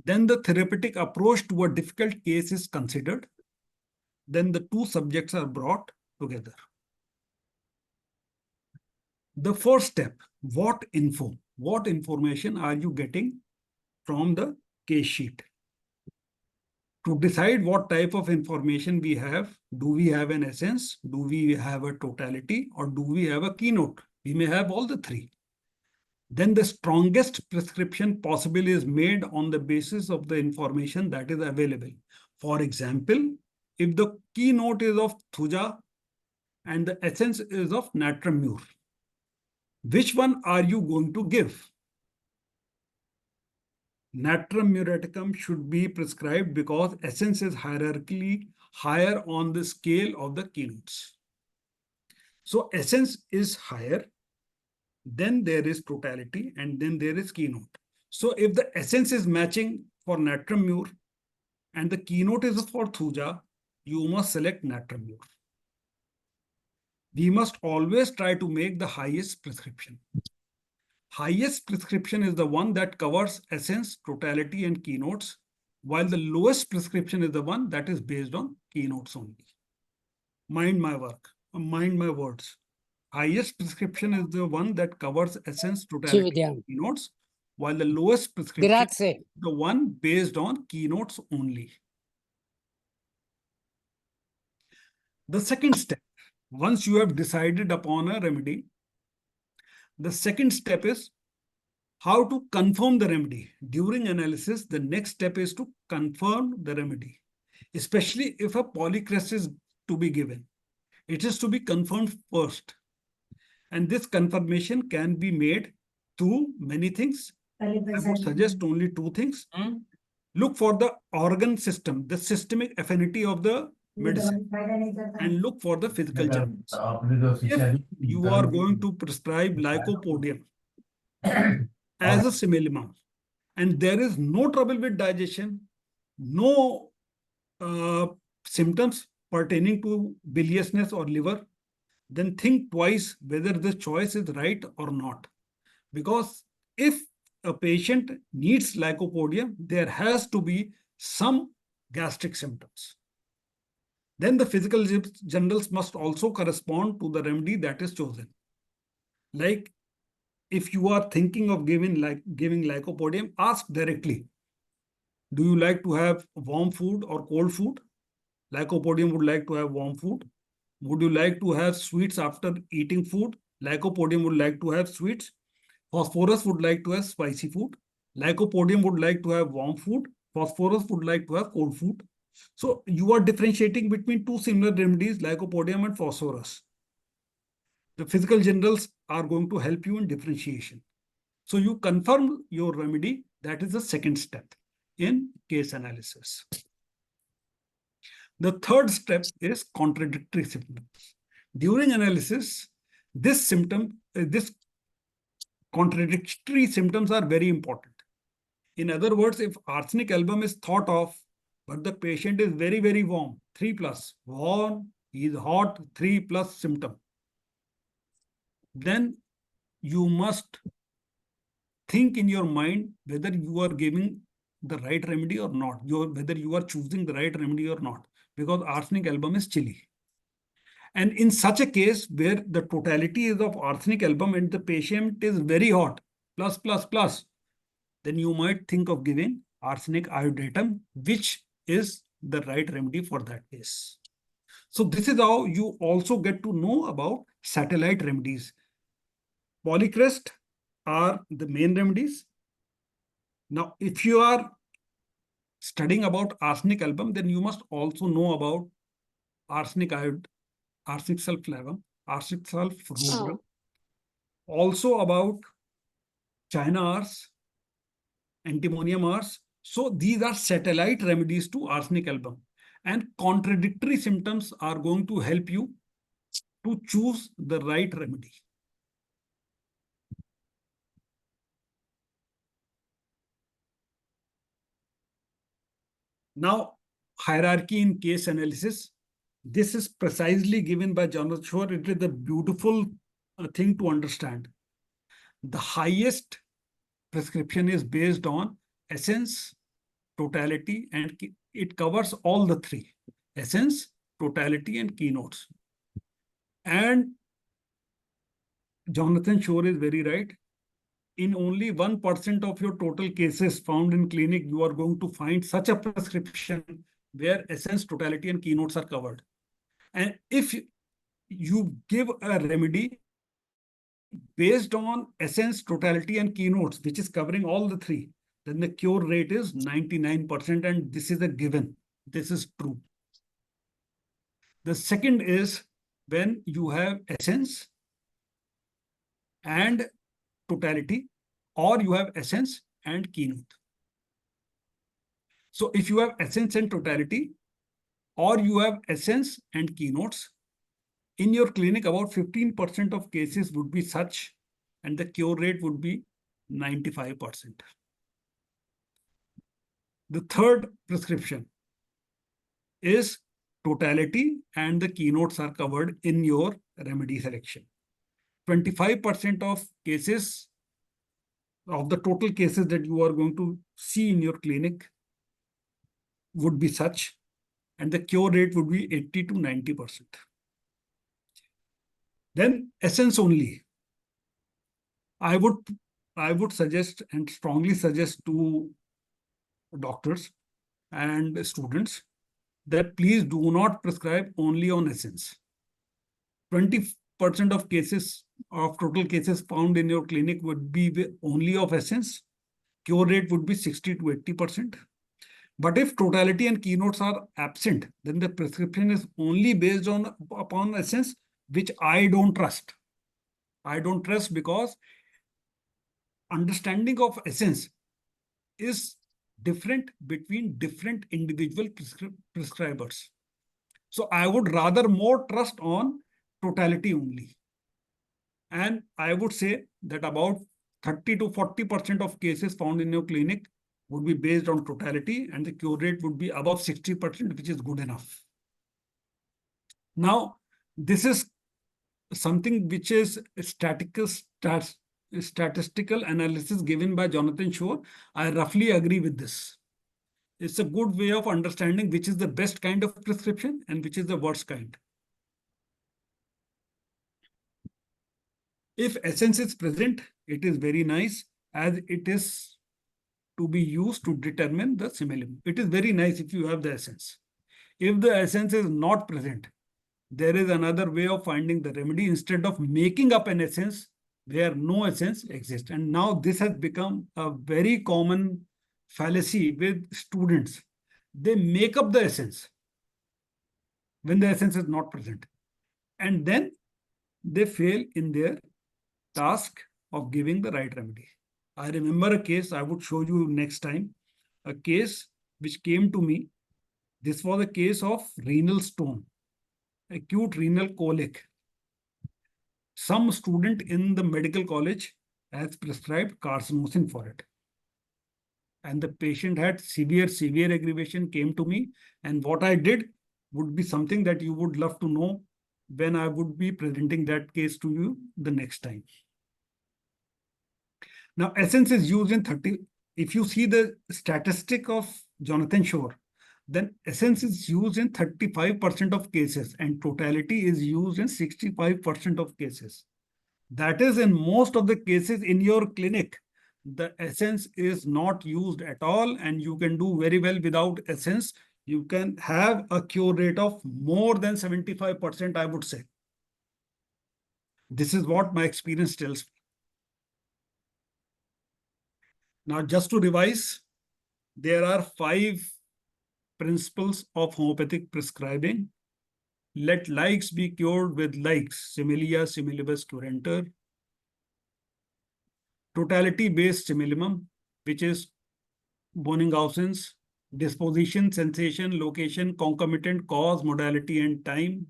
Then the therapeutic approach to a difficult case is considered. Then the two subjects are brought together. The first step, what info? What information are you getting from the case sheet? To decide what type of information we have, do we have an essence, do we have a totality, or do we have a keynote? We may have all the three. Then the strongest prescription possible is made on the basis of the information that is available. For example, if the keynote is of Thuja and the essence is of natrum mur, which one are you going to give? Natrum muriaticum should be prescribed because essence is hierarchically higher on the scale of the keynotes. So essence is higher, then there is totality, and then there is keynote. So if the essence is matching for natrum mur and the keynote is for Thuja, you must select natrum mur. We must always try to make the highest prescription. Highest prescription is the one that covers essence, totality, and keynotes, while the lowest prescription is the one that is based on keynotes only. Mind my words. Highest prescription is the one that covers essence, Ci totality, vediamo. and keynotes, while the lowest prescription Grazie. is the one based on keynotes only. The second step, once you have decided upon a remedy, the second step is how to confirm the remedy. During analysis, the next step is to confirm the remedy, especially if a polycrest is to be given. It is to be confirmed first. And this confirmation can be made through many things. I would suggest only two things. Look for the organ system, the systemic affinity of the medicine, and look for the physical germs. If you are going to prescribe lycopodium as a simillimum, and there is no trouble with digestion, no symptoms pertaining to biliousness or liver, then think twice whether the choice is right or not. Because if a patient needs lycopodium, there has to be some gastric symptoms. Then the physical generals must also correspond to the remedy that is chosen. Like if you are thinking of giving lycopodium, ask directly, do you like to have warm food or cold food? Lycopodium would like to have warm food. Would you like to have sweets after eating food? Lycopodium would like to have sweets. Phosphorus would like to have spicy food. Lycopodium would like to have warm food. Phosphorus would like to have cold food. So you are differentiating between two similar remedies, lycopodium and phosphorus. The physical generals are going to help you in differentiation. So you confirm your remedy. That is the second step in case analysis. The third step is contradictory symptoms. During analysis, these contradictory symptoms are very important. In other words, if arsenic album is thought of, but the patient is very, very warm, 3+, warm, he is hot, 3+ symptom, then you must think in your mind whether you are giving the right remedy or not, whether you are choosing the right remedy or not, because arsenic album is chilly. And in such a case where the totality is of arsenic album and the patient is very hot, plus, then you might think of giving arsenic iodatum, which is the right remedy for that case. So this is how you also get to know about satellite remedies. Polycrest are the main remedies. Now, if you are studying about arsenic album, then you must also know about arsenic iode, arsenic sulflavum, arsenic sulfurudrum, also about China ars, antimonium ars. So these are satellite remedies to arsenic album. And contradictory symptoms are going to help you to choose the right remedy. Now, hierarchy in case analysis. This is precisely given by Jonathan Shore. It is a beautiful thing to understand. The highest prescription is based on essence, totality, and it covers all the three: essence, totality, and keynotes. And Jonathan Shore is very right. In only 1% of your total cases found in clinic, you are going to find such a prescription where essence, totality, and keynotes are covered. And if you give a remedy based on essence, totality, and keynotes, which is covering all the three, then the cure rate is 99%, and this is a given. This is true. The second is when you have essence and totality, or you have essence and keynote. So if you have essence and totality, or you have essence and keynotes, in your clinic, about 15% of cases would be such, and the cure rate would be 95%. The third prescription is totality, and the keynotes are covered in your remedy selection. 25% of cases, of the total cases that you are going to see in your clinic, would be such, and the cure rate would be 80 to 90%. Then essence only. I would suggest and strongly suggest to doctors and students that please do not prescribe only on essence. 20% of cases, of total cases found in your clinic, would be only of essence. Cure rate would be 60 to 80%. But if totality and keynotes are absent, then the prescription is only based upon essence, which I don't trust. I don't trust because understanding of essence is different between different individual prescribers. So I would rather more trust on totality only. And I would say that about 30 to 40% of cases found in your clinic would be based on totality, and the cure rate would be above 60%, which is good enough. Now, this is something which is statistical analysis given by Jonathan Shore. I roughly agree with this. It's a good way of understanding which is the best kind of prescription and which is the worst kind. If essence is present, it is very nice, as it is to be used to determine the similum. It is very nice if you have the essence. If the essence is not present, there is another way of finding the remedy instead of making up an essence where no essence exists. And now this has become a very common fallacy with students. They make up the essence when the essence is not present. And then they fail in their task of giving the right remedy. I remember a case I would show you next time, a case which came to me. This was a case of renal stone, acute renal colic. Some student in the medical college has prescribed carcinosin for it. And the patient had severe aggravation, came to me. And what I did would be something that you would love to know when I would be presenting that case to you the next time. Now, essence is used in 30. If you see the statistic of Jonathan Shore, then essence is used in 35% of cases and totality is used in 65% of cases. That is, in most of the cases in your clinic, the essence is not used at all, and you can do very well without essence. You can have a cure rate of more than 75%, I would say. This is what my experience tells me. Now, just to revise, there are 5 principles of homeopathic prescribing. Let likes be cured with likes, similia similibus curantur. Totality-based simillimum, which is Bonninghausen's disposition, sensation, location, concomitant, cause, modality, and time.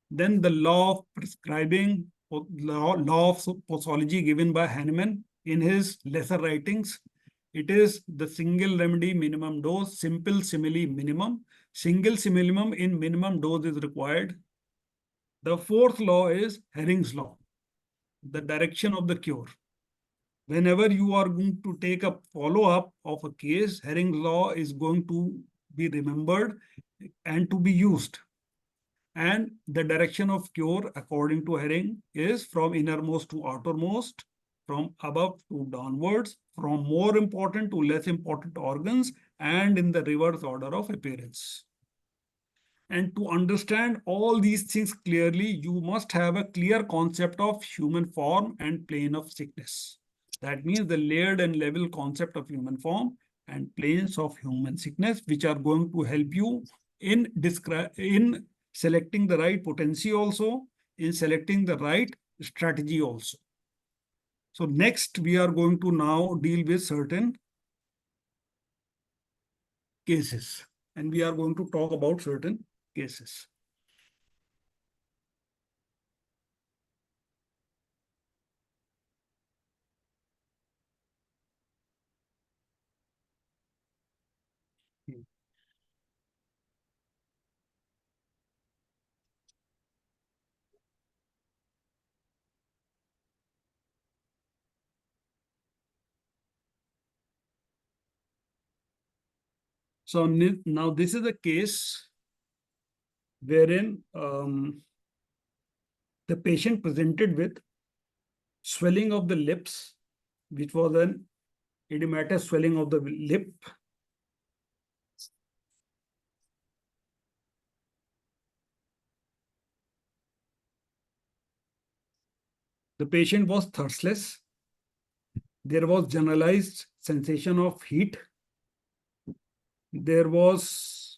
Then the law of prescribing, law of posology given by Hahnemann in his lesser writings. It is the single remedy minimum dose, simple simile minimum. Single simillimum in minimum dose is required. The 4th law is Herring's law, the direction of the cure. Whenever you are going to take a follow-up of a case, Herring's law is going to be remembered and to be used. And the direction of cure, according to Herring, is from innermost to outermost, from above to downwards, from more important to less important organs and in the reverse order of appearance. And to understand all these things clearly, you must have a clear concept of human form and plane of sickness. That means the layered and level concept of human form and planes of human sickness, which are going to help you in selecting the right potency also, in selecting the right strategy also. So next, we are going to now deal with certain cases, and we are going to talk about certain cases. So now this is a case wherein the patient presented with swelling of the lips, which was an edematous swelling of the lip. The patient was thirstless. There was generalized sensation of heat. There was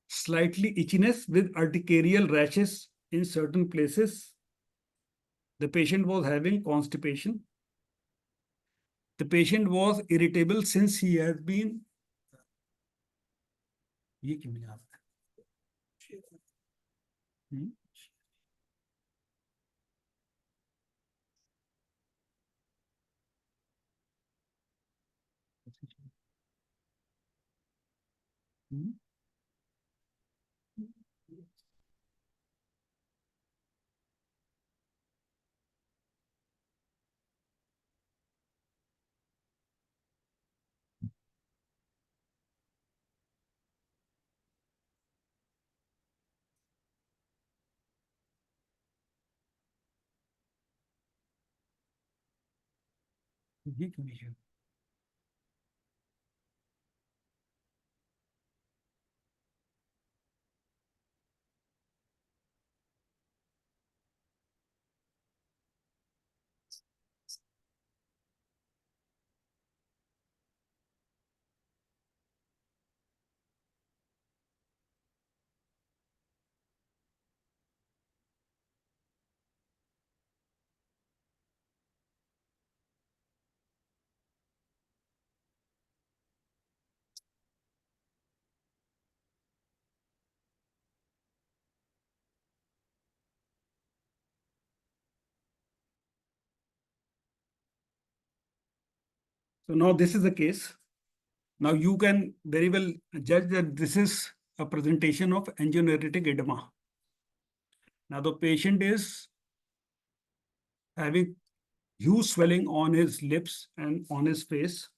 slightly itchiness with urticarial rashes in certain places. The patient was having constipation. The patient was irritable since he has been. ये क्यों नहीं आ रहा है? ये क्यों नहीं है? So now this is the case. Now you can very well judge that this is a presentation of angioneuritic edema. Now the patient is having huge swelling on his lips and on his face.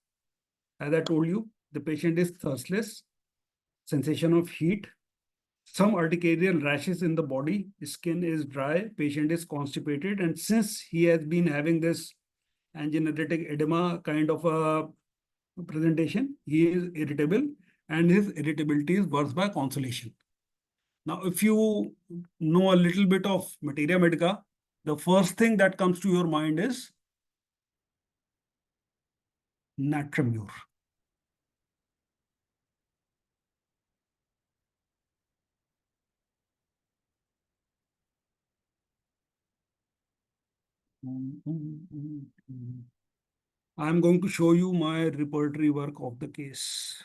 As I told you, the patient is thirstless, sensation of heat, some urticarial rashes in the body, skin is dry, patient is constipated, and since he has been having this angioneuritic edema kind of a presentation, he is irritable, and his irritability is worse by consolation. Now, if you know a little bit of materia medica, the first thing that comes to your mind is natremure. I am going to show you my repertory work of the case.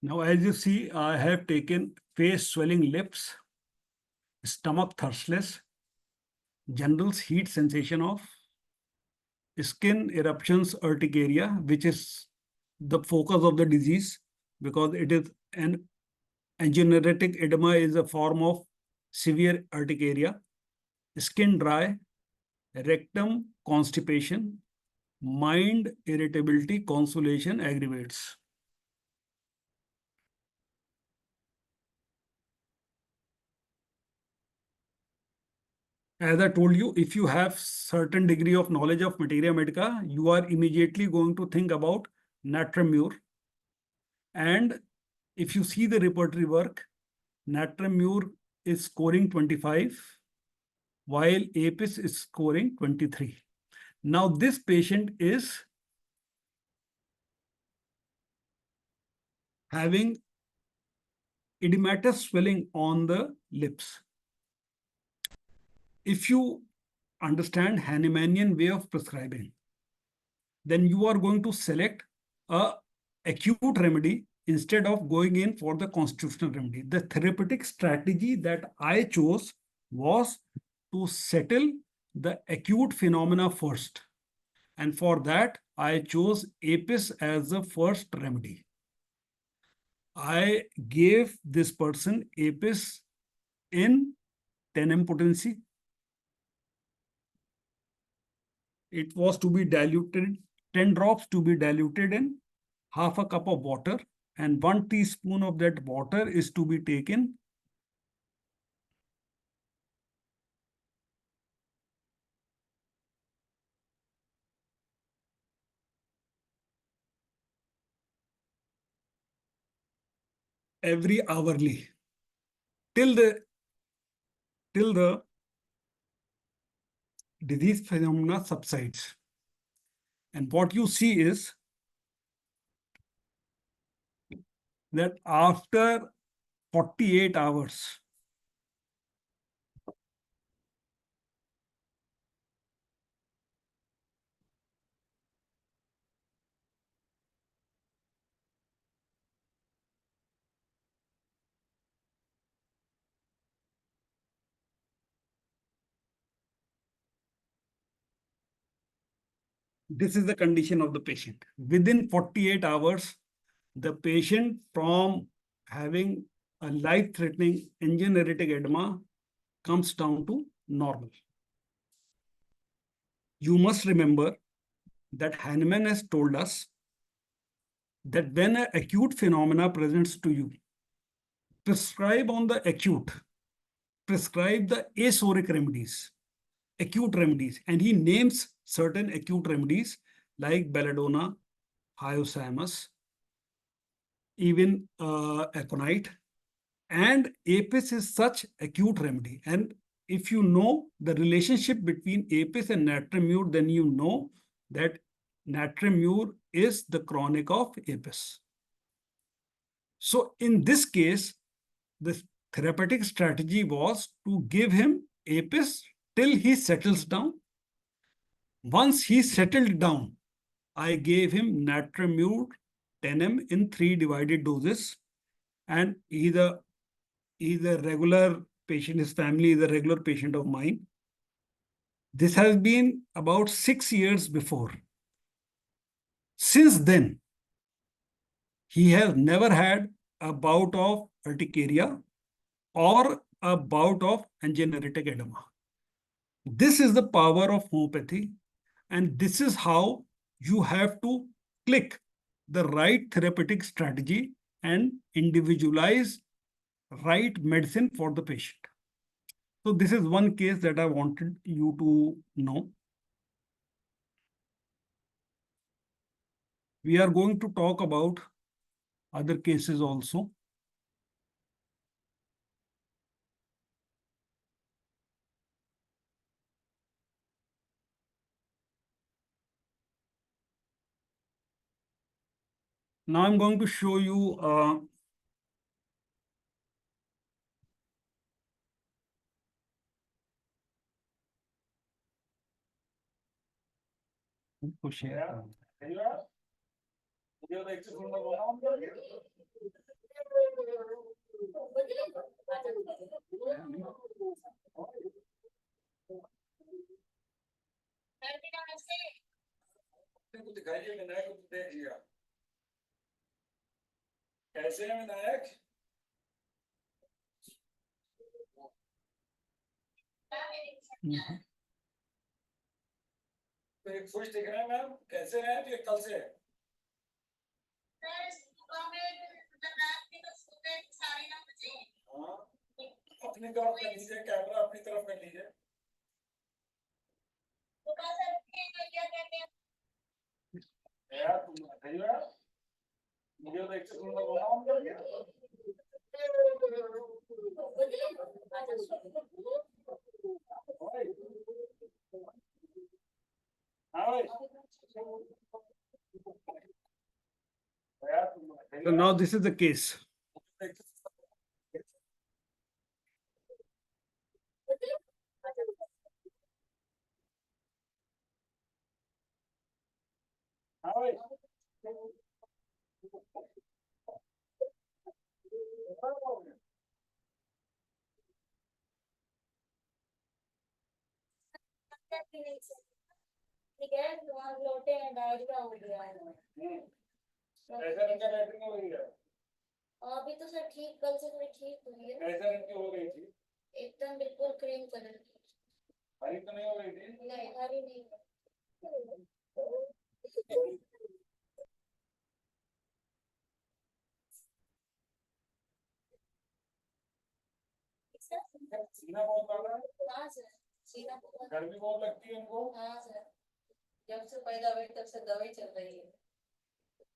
Now, as you see, I have taken face swelling lips, stomach thirstless, general heat sensation of skin eruptions urticaria, which is the focus of the disease because it is an Angioneuritic edema is a form of severe urticaria. Skin dry, rectum constipation, mind irritability, consolation aggravates. As I told you, if you have certain degree of knowledge of materia medica, you are immediately going to think about natrum mur. And if you see the repertory work, natrum mur is scoring 25, while apis is scoring 23. Now this patient is having edematous swelling on the lips. If you understand Hahnemannian way of prescribing, then you are going to select a acute remedy instead of going in for the constitutional remedy. The therapeutic strategy that I chose was to settle the acute phenomena first. And for that, I chose apis as the first remedy. I gave this person apis in 10 potency. It was to be diluted, 10 drops to be diluted in half a cup of water, and 1 teaspoon of that water is to be taken every hourly till the disease phenomena subsides. And what you see is that after 48 hours, this is the condition of the patient. Within 48 hours, the patient from having a life-threatening angioneuritic edema comes down to normal. You must remember that Hahnemann has told us that when an acute phenomena presents to you, prescribe on the acute, prescribe the asoric remedies, acute remedies, and he names certain acute remedies like belladonna, hyoscyamus, even aconite, and apis is such acute remedy. And if you know the relationship between apis and natrum mur, then you know that natrum mur is the chronic of apis. So in this case, the therapeutic strategy was to give him apis till he settles down. Once he settled down, I gave him natrum mur 10 mg in 3 divided doses, and he's a regular patient, his family is a regular patient of mine. This has been about 6 years before. Since then, he has never had a bout of urticaria or a bout of angioneuritic edema. This is the power of homeopathy, and this is how you have to click the right therapeutic strategy and individualize right medicine for the patient. So this is one case that I wanted you to know. We are going to talk about other cases also. Now I'm going to show you कैसे हैं विनायक? तो एक खुश दिख रहे हैं ma'am, कैसे हैं ये कल से? हाँ, अपनी तरफ कर लीजिए, कैमरा अपनी तरफ कर लीजिए। यार तुम बताइए यार, मुझे तो एक सेकंड में बोला हूँ करके। हाँ भाई। So now this is the case. लोटे में डायरिया हो गया है। ऐसा रंग का लैट्रिन हो रही है। अभी तो सर ठीक, कल से थोड़ी ठीक हुई है। ऐसा रंग की हो रही थी। एकदम बिल्कुल क्रीम कलर की। हरी तो नहीं हो रही थी? नहीं, हरी नहीं। सीना बहुत लग रहा है। हाँ सर, सीना बहुत। गर्मी बहुत लगती है उनको। हाँ सर, जब से पैदा हुई तब से दवाई चल रही है।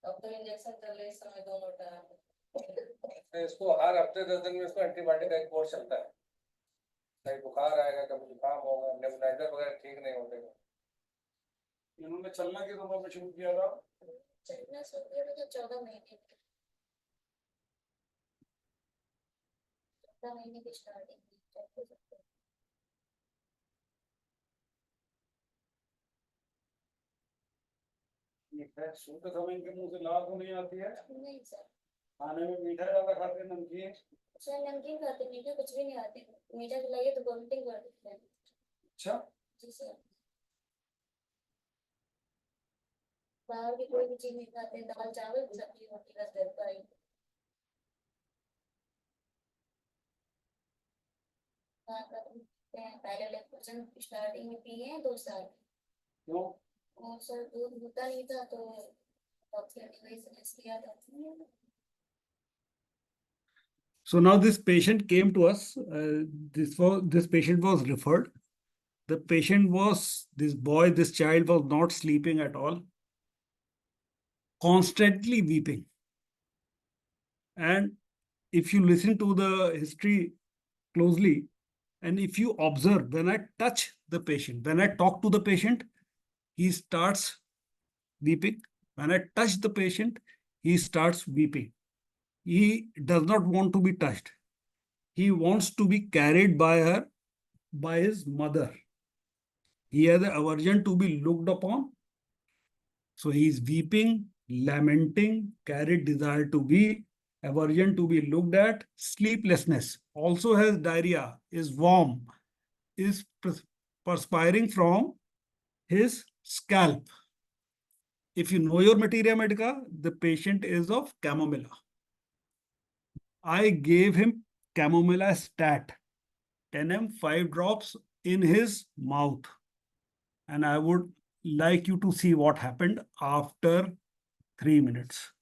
अब तो इंजेक्शन चल रहे इस समय दोनों टाइम। इसको हर हफ्ते 10 दिन में इसको एंटीबायोटिक का एक कोर्स चलता है। कभी बुखार आएगा, कभी जुकाम होगा, नेबुलाइजर वगैरह ठीक नहीं होते। इन्होंने चलना किस उम्र में शुरू किया था? चलना शुरू किया था 14 महीने। 14 महीने की स्टार्टिंग। ठीक है, शुद्ध समय इनके मुंह से लाल तो नहीं आती है? नहीं सर। खाने में मीठा ज्यादा खाते हैं, नमकीन? सर नमकीन खाते, मीठा कुछ भी नहीं आते। मीठा खिलाइए तो वोमिटिंग कर देते हैं। अच्छा। जी सर। बाहर की कोई भी चीज नहीं खाते, दाल चावल सब्जी रोटी बस घर का ही। हाँ, पहले लेक्चर स्टार्टिंग में पिए हैं 2 साल। क्यों? और सर दूध होता नहीं था तो डॉक्टर ने वही सजेस्ट किया था। So now this patient came to us. This patient was referred. The patient was this child was not sleeping at all, constantly weeping. And if you listen to the history closely, and if you observe, when I touch the patient, when I talk to the patient, he starts weeping. When I touch the patient, he starts weeping. He does not want to be touched. He wants to be carried by his mother. He has an aversion to be looked upon. So he is weeping, lamenting, carried desire to be, aversion to be looked at, sleeplessness, also has diarrhea, is warm, is perspiring from his scalp. If you know your materia medica, the patient is of chamomilla. I gave him chamomilla stat, 10 mg, 5 drops in his mouth. And I would like you to see what happened after 3 minutes.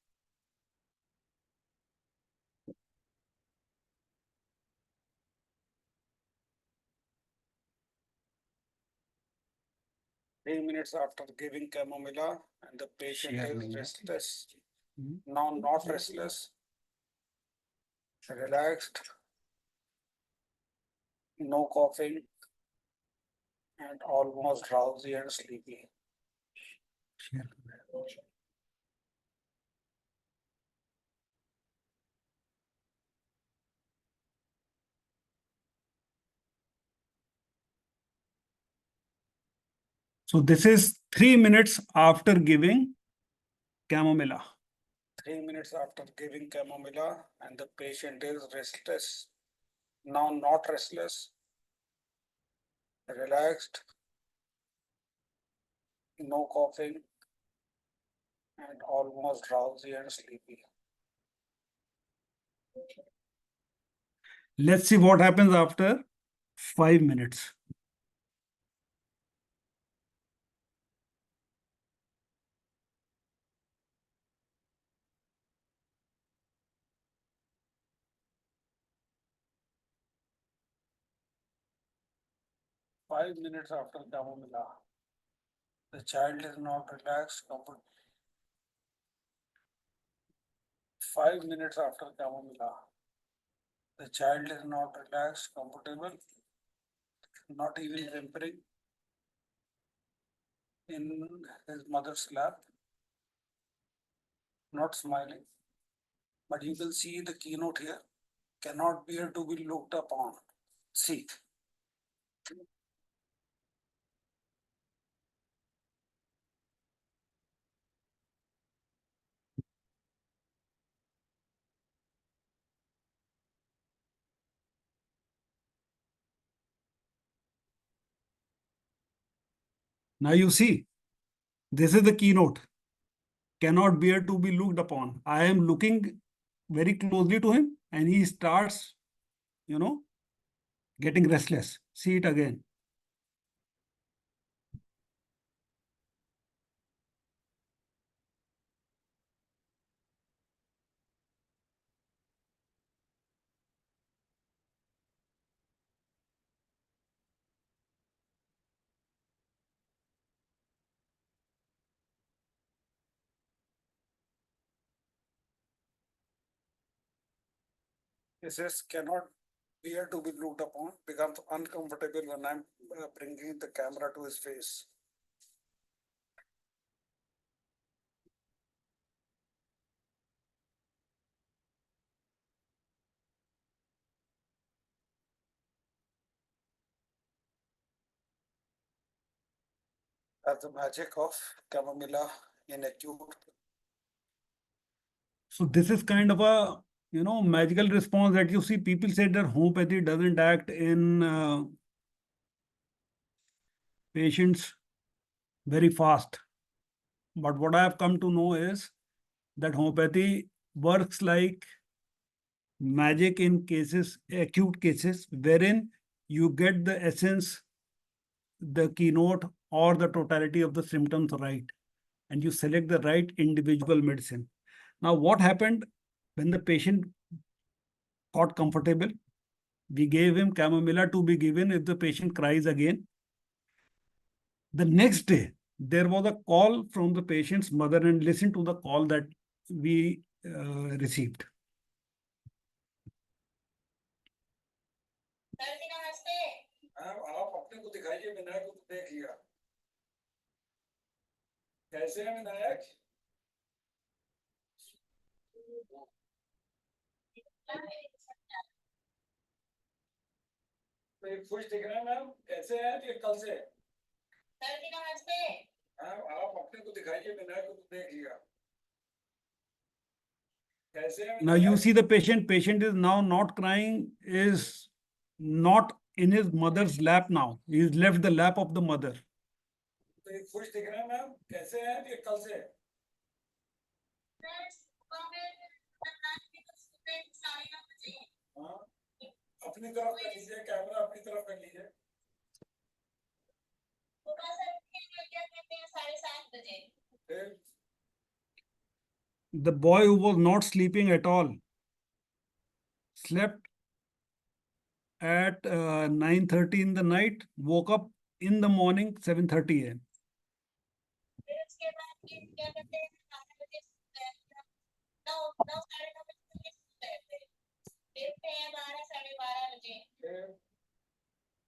Three minutes after giving chamomilla, and the patient is restless. Now not restless, relaxed, no coughing, and almost drowsy and sleepy. So this is 3 minutes after giving chamomilla. 3 minutes after giving chamomilla, and the patient is restless. Now not restless, relaxed, no coughing, and almost drowsy and sleepy. Let's see what happens after 5 minutes. Five minutes after chamomilla, the child is not relaxed. 5 minutes after chamomilla, the child is not relaxed, comfortable, not even whimpering in his mother's lap, not smiling. But you can see the keynote here, cannot bear to be looked upon. See. Now you see, this is the keynote. Cannot bear to be looked upon. I am looking very closely to him and he starts, getting restless. See it again. He says, cannot bear to be looked upon, becomes uncomfortable when I'm bringing the camera to his face. That's the magic of chamomilla in acute. So this is kind of a, magical response that you see. People say that homeopathy doesn't act in patients very fast. But what I have come to know is that homeopathy works like magic in cases, acute cases, wherein you get the essence, the keynote, or the totality of the symptoms right, and you select the right individual medicine. Now, what happened when the patient got comfortable? We gave him chamomilla to be given if the patient cries again. The next day, there was a call from the patient's mother, and listen to the call that we received. Sir ji नमस्ते। आप अपने को दिखाइए, विनायक को देख लिया। कैसे है विनायक? तो ये खुश दिख रहा है मैम, कैसे है ये कल से? सर जी नमस्ते। आप अपने को दिखाइए, विनायक को देख लिया। Now you see the patient. Patient is now not crying, is not in his mother's lap now. He's left the lap of the mother. तो ये खुश दिख रहा है मैम, कैसे है ये कल से? हाँ, अपनी तरफ कर लीजिए, कैमरा अपनी तरफ कर लीजिए। The boy who was not sleeping at all slept at 9:30 in the night, woke up in the morning 7:30 a.m.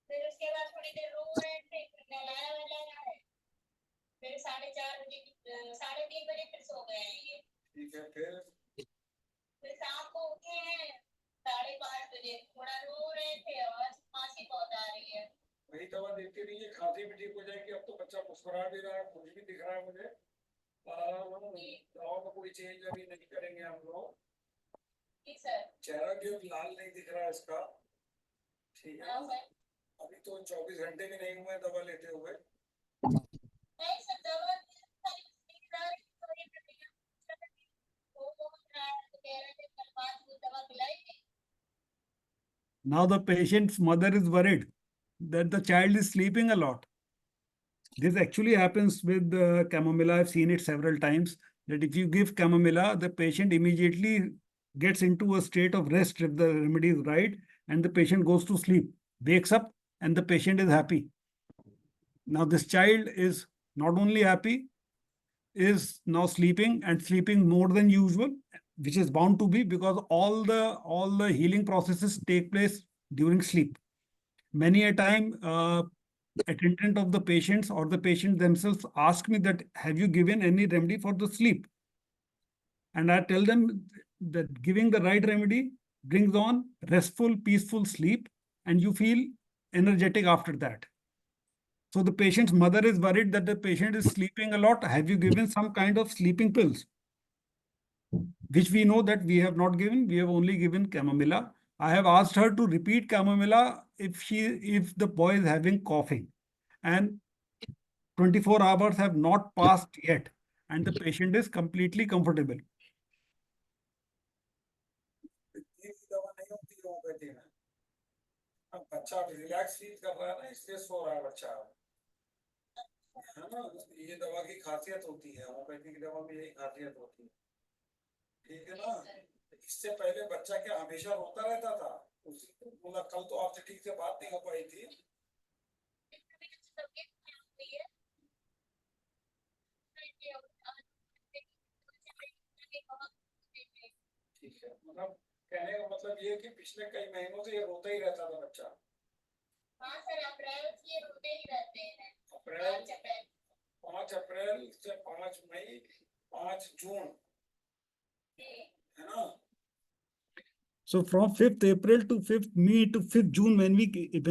फिर उसके बाद थोड़ी देर रो रहे थे, फिर नहलाया वहलाया है, फिर 3:30 बजे फिर सो गए हैं ये। ठीक है, फिर शाम को उठे हैं 5:30 बजे, थोड़ा रो रहे थे और खांसी बहुत आ रही है। वही दवा देते रहिए, खांसी भी ठीक हो जाएगी। अब तो बच्चा मुस्कुरा भी रहा है, खुश भी दिख रहा है मुझे। दवा में कोई चेंज अभी नहीं करेंगे हम लोग। ठीक सर। चेहरा क्यों लाल नहीं दिख रहा है इसका? ठीक है, अभी तो 24 घंटे भी नहीं हुए दवा लेते हुए। नहीं सर, दवा Now the patient's mother is worried that the child is sleeping a lot. This actually happens with chamomilla. I've seen it several times that if you give chamomilla, the patient immediately gets into a state of rest if the remedy is right, and the patient goes to sleep, wakes up, and the patient is happy. Now this child is not only happy, is now sleeping and sleeping more than usual, which is bound to be because all the healing processes take place during sleep. Many a time, attendant of the patients or the patient themselves ask me that, have you given any remedy for the sleep? And I tell them that giving the right remedy brings on restful, peaceful sleep, and you feel energetic after that. So the patient's mother is worried that the patient is sleeping a lot. Have you given some kind of sleeping pills? Which we know that we have not given. We have only given chamomilla. I have asked her to repeat chamomilla if the boy is having coughing, and 24 hours have not passed yet, and the patient is completely comfortable. ये दवा नहीं होती homeopathy में। अब बच्चा relax feel कर रहा है ना, इसलिए सो रहा है बच्चा, है ना। ये दवा की खासियत होती है, होम्योपैथी की दवा में यही खासियत होती है, ठीक है ना। इससे पहले बच्चा क्या हमेशा रोता रहता था, मतलब कल तो आपसे ठीक से बात नहीं हो पाई थी। ठीक है, मतलब कहने का मतलब ये कि पिछले कई महीनों से ये रोता ही रहता था बच्चा। हाँ सर, अप्रैल से ये रोते ही रहते हैं। अप्रैल 5 अप्रैल से 5 मई 5 जून, है ना। So from 5th April to 5th May to 5th June, when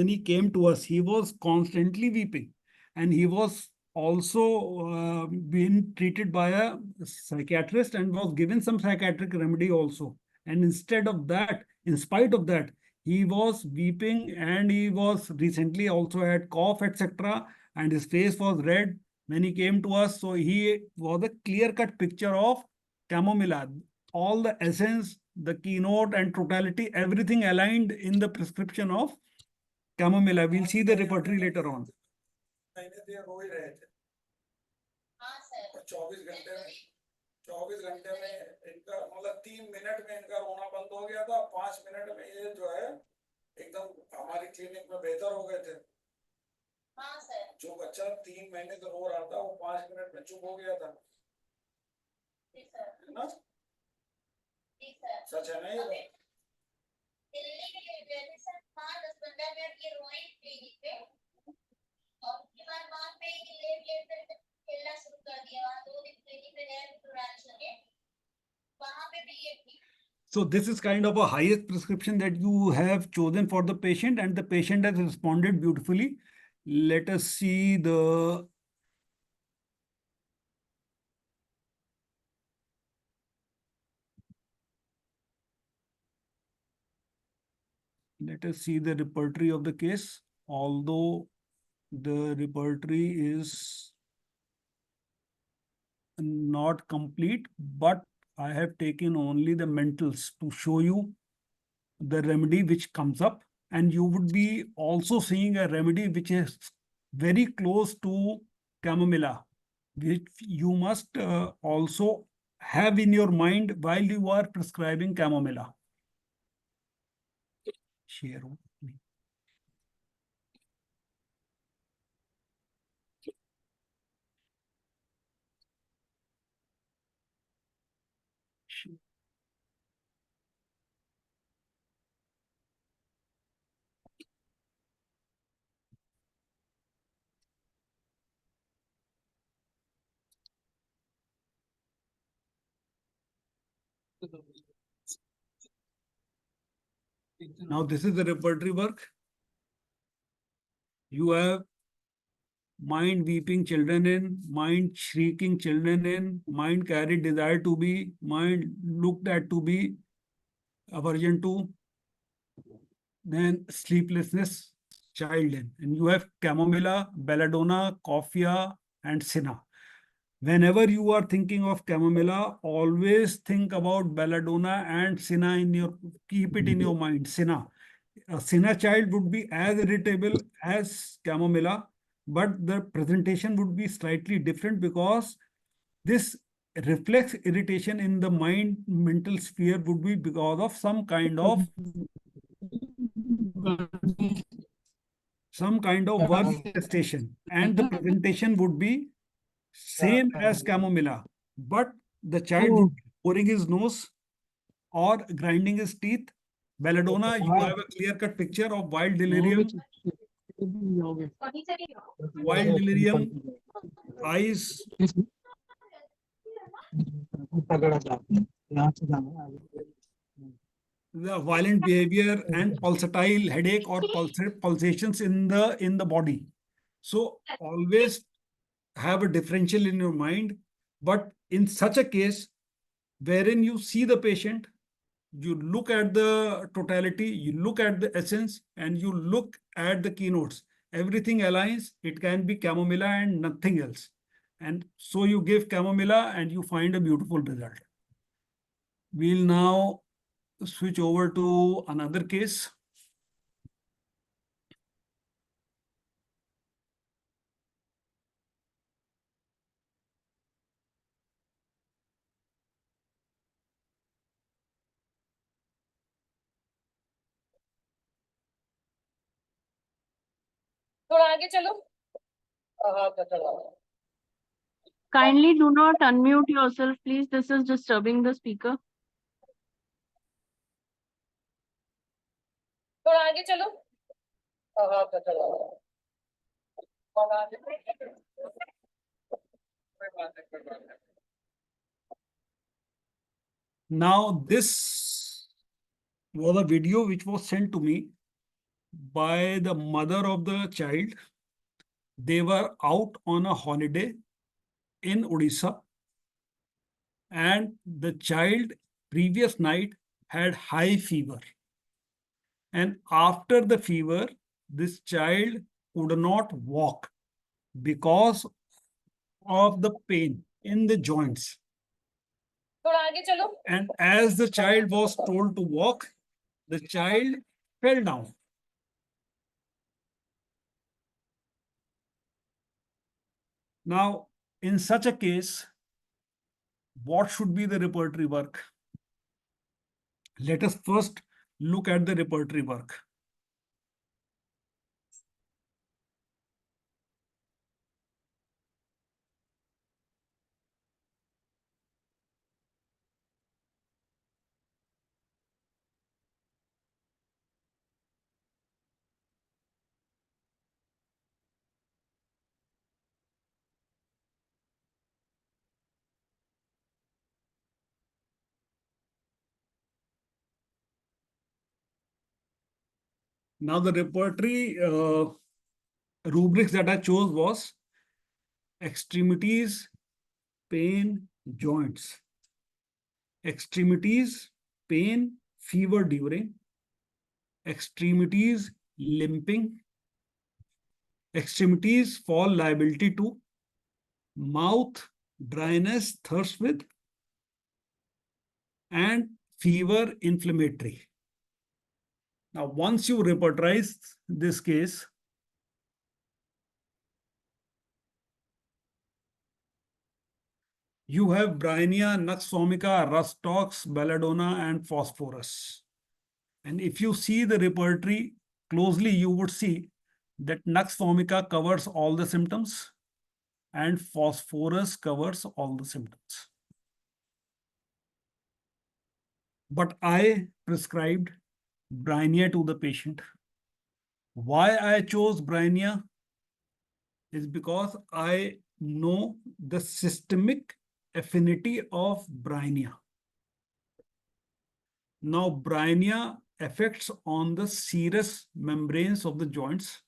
he came to us, he was constantly weeping, and he was also being treated by a psychiatrist and was given some psychiatric remedy also. And instead of that, in spite of that, he was weeping, and he was recently also had cough, etc. And his face was red when he came to us. So he was a clear-cut picture of chamomilla. All the essence, the keynote and totality, everything aligned in the prescription of chamomilla. We'll see the repertory later on. महीने से रो ही रहे थे। हाँ sir. और 24 घंटे में इनका मतलब 3 मिनट में इनका रोना बंद हो गया था। 5 मिनट में ये जो है एकदम हमारी क्लिनिक में बेहतर हो गए थे। हाँ सर। जो बच्चा 3 महीने से रो रहा था, वो 5 मिनट में चुप हो गया था। ठीक सर। है ना? ठीक सर। सच है ना ये? दिल्ली में गए सर, 10-15 मिनट ये रोए क्लिनिक पे, और उसके बाद वहाँ पे लेट खेलना शुरू कर दिया। वहाँ 2 दिन क्लिनिक पे गए तो रात लगे, वहाँ पे भी ये थी। So this is kind of a highest prescription that you have chosen for the patient, and the patient has responded beautifully. Let us see the repertory of the case. Although the repertory is not complete, but I have taken only the mentals to show you the remedy which comes up, and you would be also seeing a remedy which is very close to chamomilla, which you must also have in your mind while you are prescribing chamomilla. Share. Now this is the repertory work. You have mind weeping children in, mind shrieking children in, mind carried desire to be, mind looked at to be, aversion to, then sleeplessness child in. And you have chamomilla, belladonna, coffea, and cinna. Whenever you are thinking of chamomilla, always think about belladonna and cinna in your, keep it in your mind, cinna. A Sina child would be as irritable as Camomilla, but the presentation would be slightly different because this reflex irritation in the mind mental sphere would be because of some kind of work manifestation, and the presentation would be same as Camomilla, but the child would be pouring his nose or grinding his teeth. Belladonna, you have a clear-cut picture of wild delirium, eyes, the violent behavior, and pulsatile headache or pulsations in the body. So always have a differential in your mind. But in such a case, wherein you see the patient, you look at the totality, you look at the essence, and you look at the keynotes. Everything aligns. It can be Camomilla and nothing else. And so you give Camomilla and you find a beautiful result. We'll now switch over to another case. थोड़ा आगे चलो Kindly do not unmute yourself, please. This is disturbing the speaker. थोड़ा आगे चलो Now, this was a video which was sent to me by the mother of the child. They were out on a holiday in Odisha, and the child previous night had high fever. And after the fever, this child could not walk because of the pain in the joints. थोड़ा आगे चलो And as the child was told to walk, the child fell down. Now, in such a case, what should be the repertory work? Let us first look at the repertory work. Now, the repertory rubrics that I chose was extremities, pain, joints. Extremities, pain, fever during. Extremities, limping. Extremities, fall liability to. Mouth, dryness, thirst with. And fever, inflammatory. Now, once you repertorize this case, you have Bryannia, Nux vomica, Rust tox, Belladonna, and Phosphorus. And if you see the repertory closely, you would see that Nux vomica covers all the symptoms and Phosphorus covers all the symptoms. But I prescribed Bryannia to the patient. Why I chose Bryannia is because I know the systemic affinity of Bryannia. Now, Bryannia affects on the serous membranes of the joints,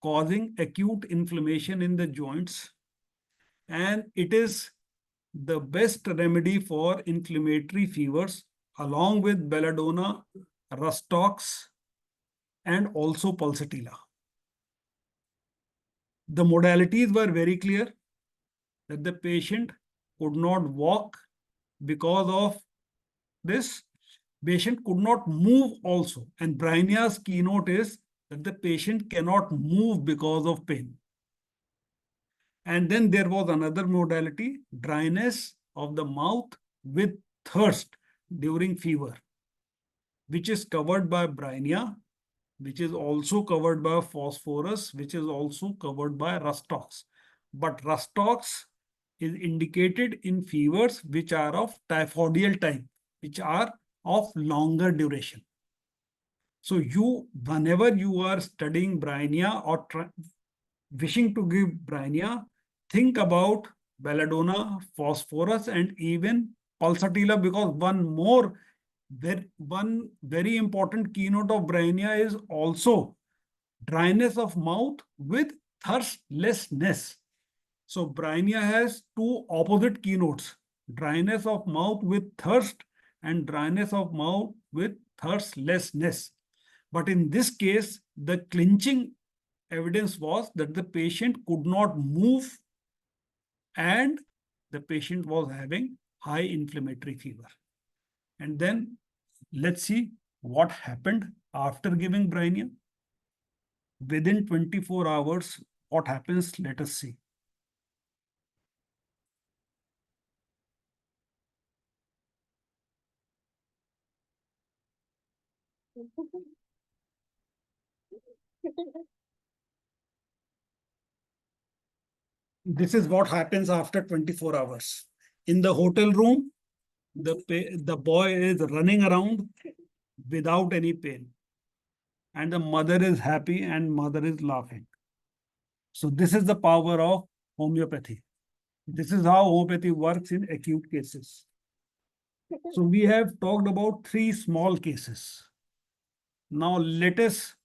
causing acute inflammation in the joints, and it is the best remedy for inflammatory fevers, along with Belladonna, Rust tox, and also Pulsatilla. The modalities were very clear, that the patient could not walk because of this, Patient could not move also. And Bryannia's keynote is that the patient cannot move because of pain. And then there was another modality, dryness of the mouth with thirst during fever, which is covered by Bryannia, which is also covered by phosphorus, which is also covered by rustox. But rustox is indicated in fevers which are of typhoidal type, which are of longer duration. So whenever you are studying Bryannia or wishing to give Bryannia, think about belladonna, phosphorus, and even pulsatilla, because one very important keynote of Bryannia is also dryness of mouth with thirstlessness. So Bryannia has two opposite keynotes, dryness of mouth with thirst and dryness of mouth with thirstlessness. But in this case, the clinching evidence was that the patient could not move and the patient was having high inflammatory fever. And then let's see what happened after giving Bryannia. Within 24 hours, what happens? Let us see. This is what happens after 24 hours. In the hotel room, the boy is running around without any pain. And the mother is happy and mother is laughing. So this is the power of homeopathy. This is how homeopathy works in acute cases. So we have talked about 3 small cases. Now let us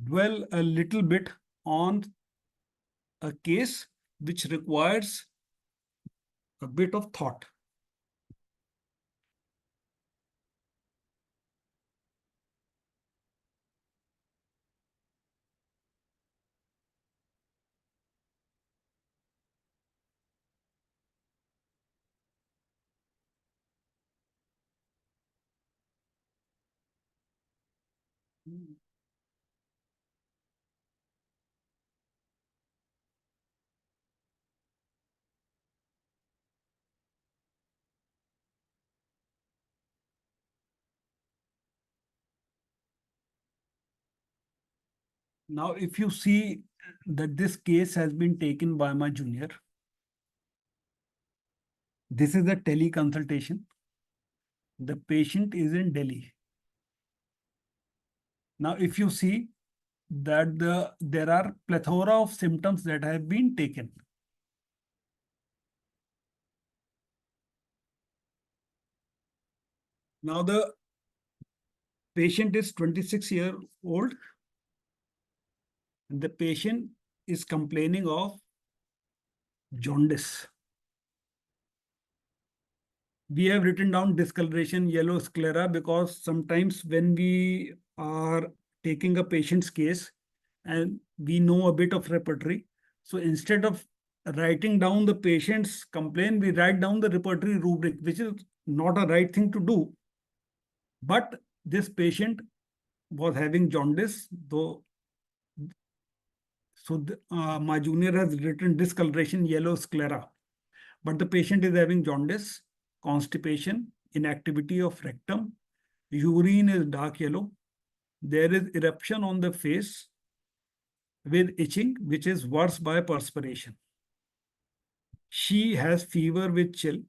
dwell a little bit on a case which requires a bit of thought. Now, if you see that this case has been taken by my junior, this is a teleconsultation. The patient is in Delhi. Now, if you see that there are plethora of symptoms that have been taken. Now, the patient is 26 years old. And the patient is complaining of jaundice. We have written down discoloration, yellow sclera, because sometimes when we are taking a patient's case and we know a bit of repertory, so instead of writing down the patient's complaint, we write down the repertory rubric, which is not a right thing to do. But this patient was having jaundice, though. So my junior has written discoloration, yellow sclera, but the patient is having jaundice, constipation, inactivity of rectum, urine is dark yellow. There is eruption on the face with itching, which is worse by perspiration. She has fever with chill,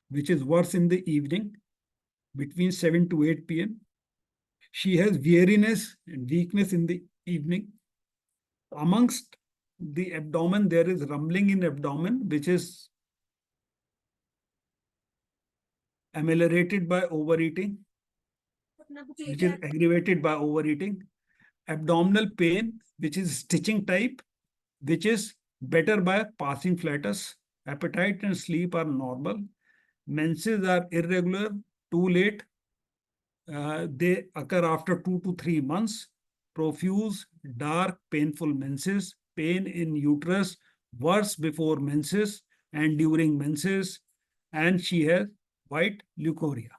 which is worse in the evening between 7 to 8 p.m. She has weariness and weakness in the evening. Amongst the abdomen, there is rumbling in abdomen, which is ameliorated by overeating, which is aggravated by overeating. Abdominal pain, which is stitching type, which is better by passing flatus. Appetite and sleep are normal. Menses are irregular, too late. They occur after 2 to 3 months. Profuse, dark, painful menses, pain in uterus, worse before menses and during menses, and she has white leukorrhea.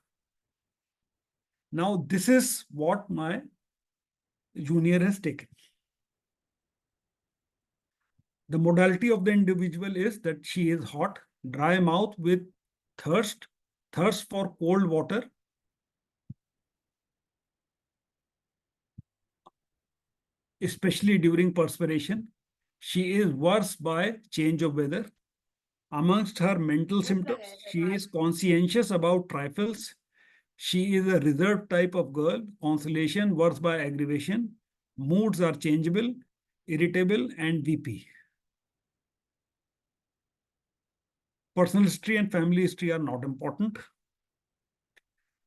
Now, this is what my junior has taken. The modality of the individual is that she is hot, dry mouth with thirst, thirst for cold water, especially during perspiration. She is worse by change of weather. Amongst her mental symptoms, she is conscientious about trifles. She is a reserved type of girl. Consolation worse by aggravation. Moods are changeable, irritable, and VP. Personal history and family history are not important.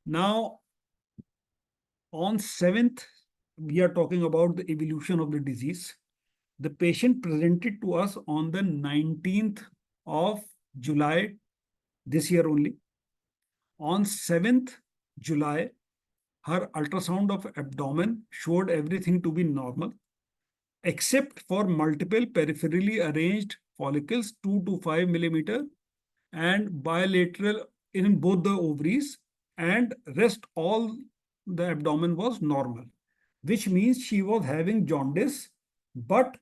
Now, on 7th, we are talking about the evolution of the disease. The patient presented to us on the 19th of July this year only. On 7th July, her ultrasound of abdomen showed everything to be normal, except for multiple peripherally arranged follicles, 2 to 5 millimeter, and bilateral in both the ovaries, and rest all the abdomen was normal, which means she was having jaundice, but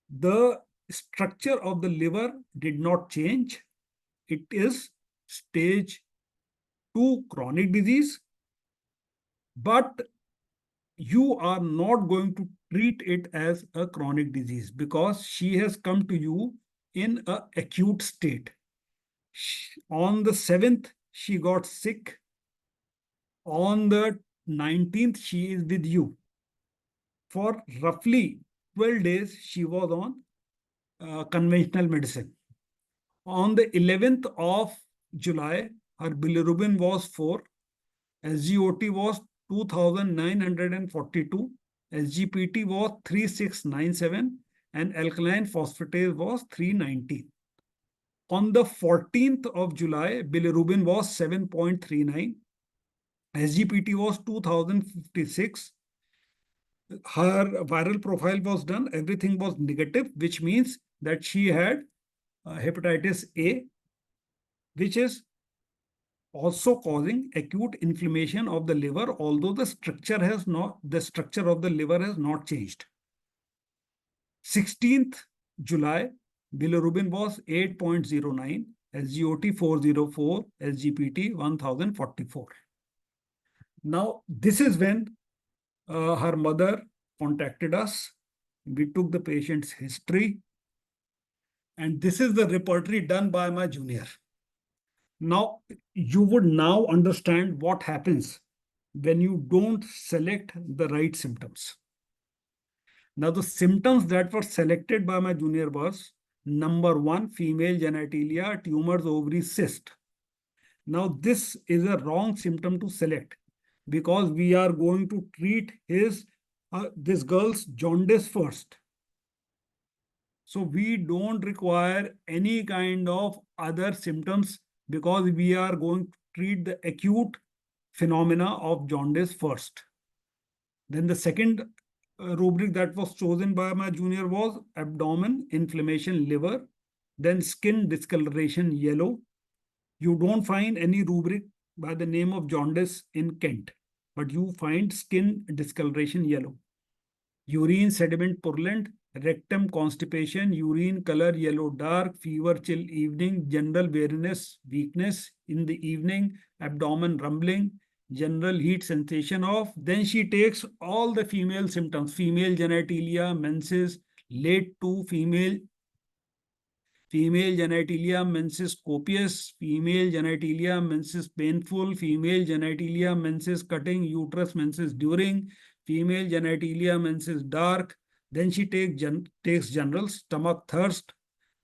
the structure of the liver did not change. It is stage 2 chronic disease, but you are not going to treat it as a chronic disease because she has come to you in an acute state. On the 7th, she got sick. On the 19th, she is with you. For roughly 12 days, she was on conventional medicine. On the 11th of July, her bilirubin was 4, SGOT was 2942, SGPT was 3697, and alkaline phosphatase was 390. On the 14th of July, bilirubin was 7.39, SGPT was 2056. Her viral profile was done, everything was negative, which means that she had hepatitis A, which is also causing acute inflammation of the liver, although the structure of the liver has not changed. 16th July, bilirubin was 8.09, SGOT 404, SGPT 1044. Now, this is when her mother contacted us. We took the patient's history, and this is the repertory done by my junior. Now, you would now understand what happens when you don't select the right symptoms. Now, the symptoms that were selected by my junior was, number 1, female genitalia, tumors, ovary, cyst. Now, this is a wrong symptom to select because we are going to treat this girl's jaundice first. So we don't require any kind of other symptoms because we are going to treat the acute phenomena of jaundice first. Then the second rubric that was chosen by my junior was abdomen, inflammation, liver, then skin discoloration, yellow. You don't find any rubric by the name of jaundice in Kent, but you find skin discoloration, yellow. Urine sediment purulent, rectum constipation, urine color yellow dark, fever chill evening, general weariness, weakness in the evening, abdomen rumbling, general heat sensation off. Then she takes all the female symptoms, female genitalia, menses, late to female genitalia, menses copious, female genitalia, menses painful, female genitalia, menses cutting, uterus, menses during, female genitalia, menses dark. Then she takes generals, stomach thirst,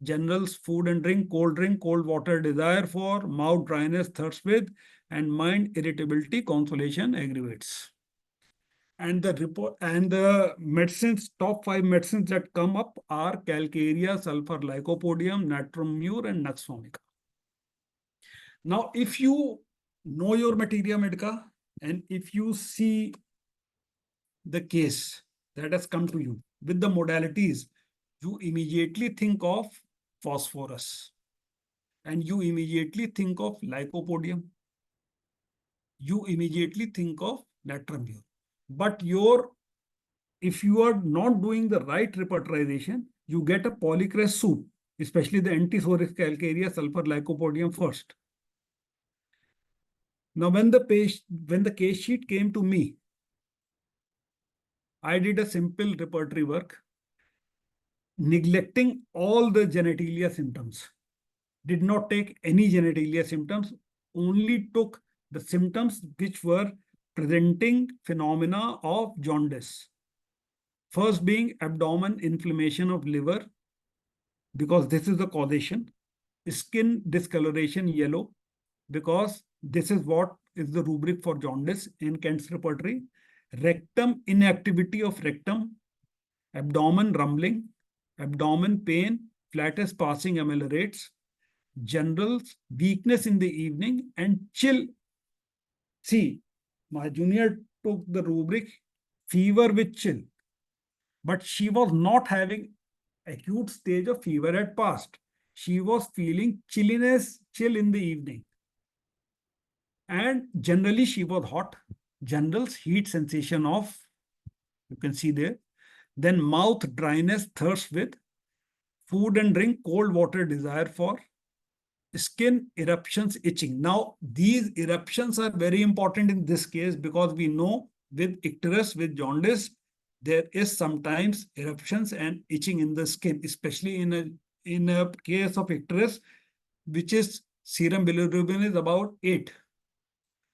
generals, food and drink, cold water, desire for, mouth dryness, thirst with, and mind irritability, consolation, aggravates. And the report and the medicines, top 5 medicines that come up are calcarea, sulfur lycopodium, natrum mur, and nux vomica. Now, if you know your materia medica and if you see the case that has come to you with the modalities, you immediately think of phosphorus and you immediately think of lycopodium. You immediately think of natramure. But if you are not doing the right repertorization, you get a polycrest soup, especially the antisoric calcarea sulfur lycopodium first. Now, when the case sheet came to me, I did a simple repertory work, neglecting all the genitalia symptoms. Did not take any genitalia symptoms, only took the symptoms which were presenting phenomena of jaundice. First being abdomen inflammation of liver, because this is the causation. Skin discoloration yellow, because this is what is the rubric for jaundice in Kent's repertory. Rectum inactivity of rectum, abdomen rumbling, abdomen pain, flatus passing ameliorates, general weakness in the evening, and chill. See, my junior took the rubric fever with chill, but she was not having acute stage of fever at past. She was feeling chilliness, chill in the evening. And generally she was hot. General heat sensation of, you can see there. Then mouth dryness, thirst with, food and drink, cold water desire for, skin eruptions, itching. Now, these eruptions are very important in this case because we know with icterus, with jaundice, there is sometimes eruptions and itching in the skin, especially in a case of icterus, which is serum bilirubin is about 8.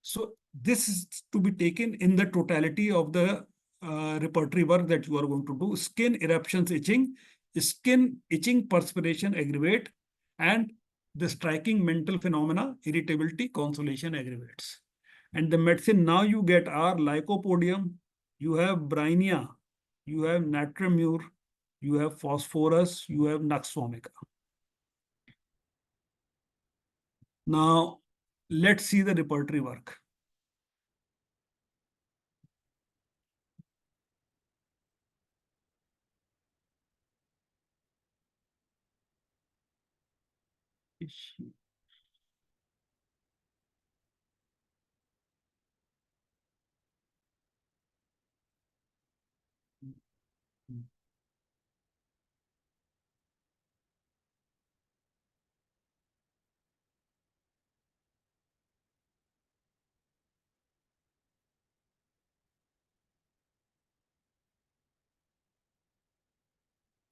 So this is to be taken in the totality of the repertory work that you are going to do. Skin eruptions, itching, skin itching, perspiration, aggravate, and the striking mental phenomena, irritability, consolation, aggravates. And the medicine now you get are lycopodium, you have brainia, you have natramure, you have phosphorus, you have nux vomica. Now, let's see the repertory work.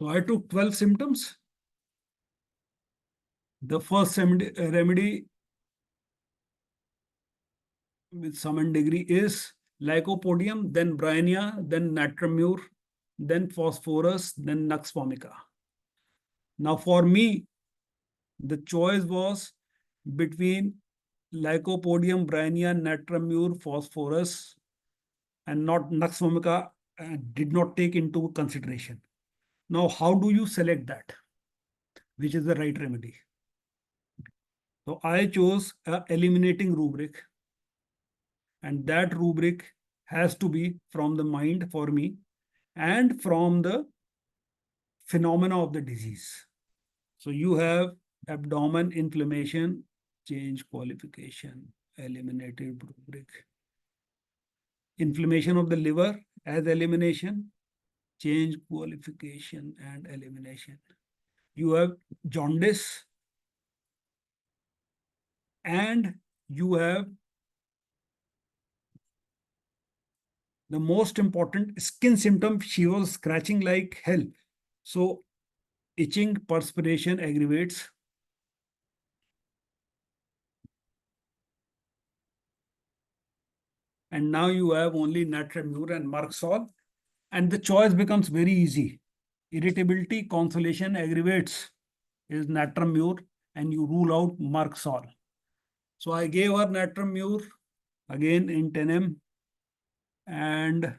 So I took 12 symptoms. The first remedy with some degree is lycopodium, then brainia, then natramure, then phosphorus, then nux vomica. Now for me, the choice was between lycopodium, brainia, natramure, phosphorus, and not nux vomica, did not take into consideration. Now, how do you select that? Which is the right remedy? So I chose a eliminating rubric, and that rubric has to be from the mind for me and from the phenomena of the disease. So you have abdomen inflammation, change qualification, eliminated rubric. Inflammation of the liver as elimination, change qualification and elimination. You have jaundice, and you have the most important skin symptom. She was scratching like hell. So itching, perspiration aggravates. And now you have only natramure and Merxol, and the choice becomes very easy. Irritability, consolation, aggravates is natramure, and you rule out Merxol. So I gave her natramure again in 10 m, and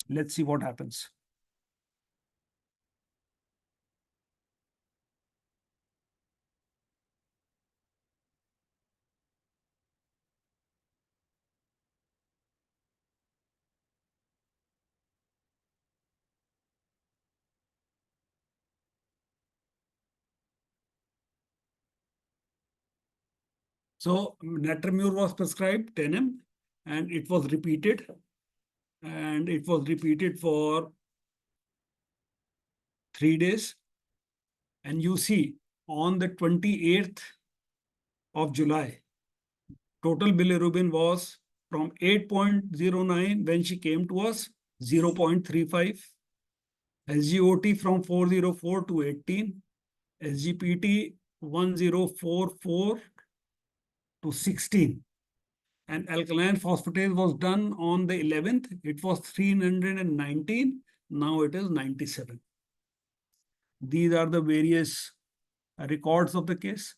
let's see what happens. So natramure was prescribed 10 m, and it was repeated. And it was repeated for 3 days. And you see, on the 28th of July, total bilirubin was from 8.09 when she came to us, 0.35. SGOT from 404 to 18. SGPT 1044 to 16. And alkaline phosphatase was done on the 11th. It was 319. Now it is 97. These are the various records of the case.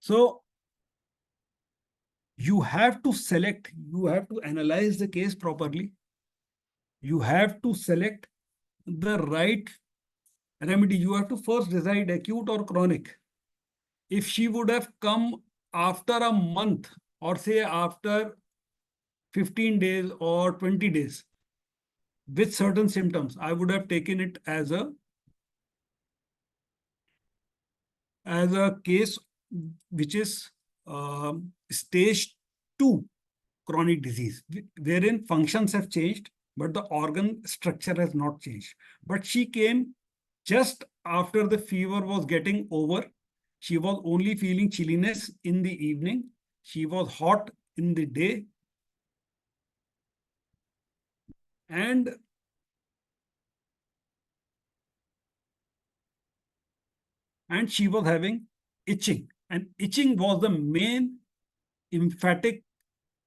So you have to select, you have to analyze the case properly. You have to select the right remedy. You have to first decide acute or chronic. If she would have come after a month, or say after 15 days or 20 days with certain symptoms, I would have taken it as a case which is stage 2 chronic disease, wherein functions have changed, but the organ structure has not changed. But she came just after the fever was getting over. She was only feeling chilliness in the evening. She was hot in the day. And she was having itching. And itching was the main emphatic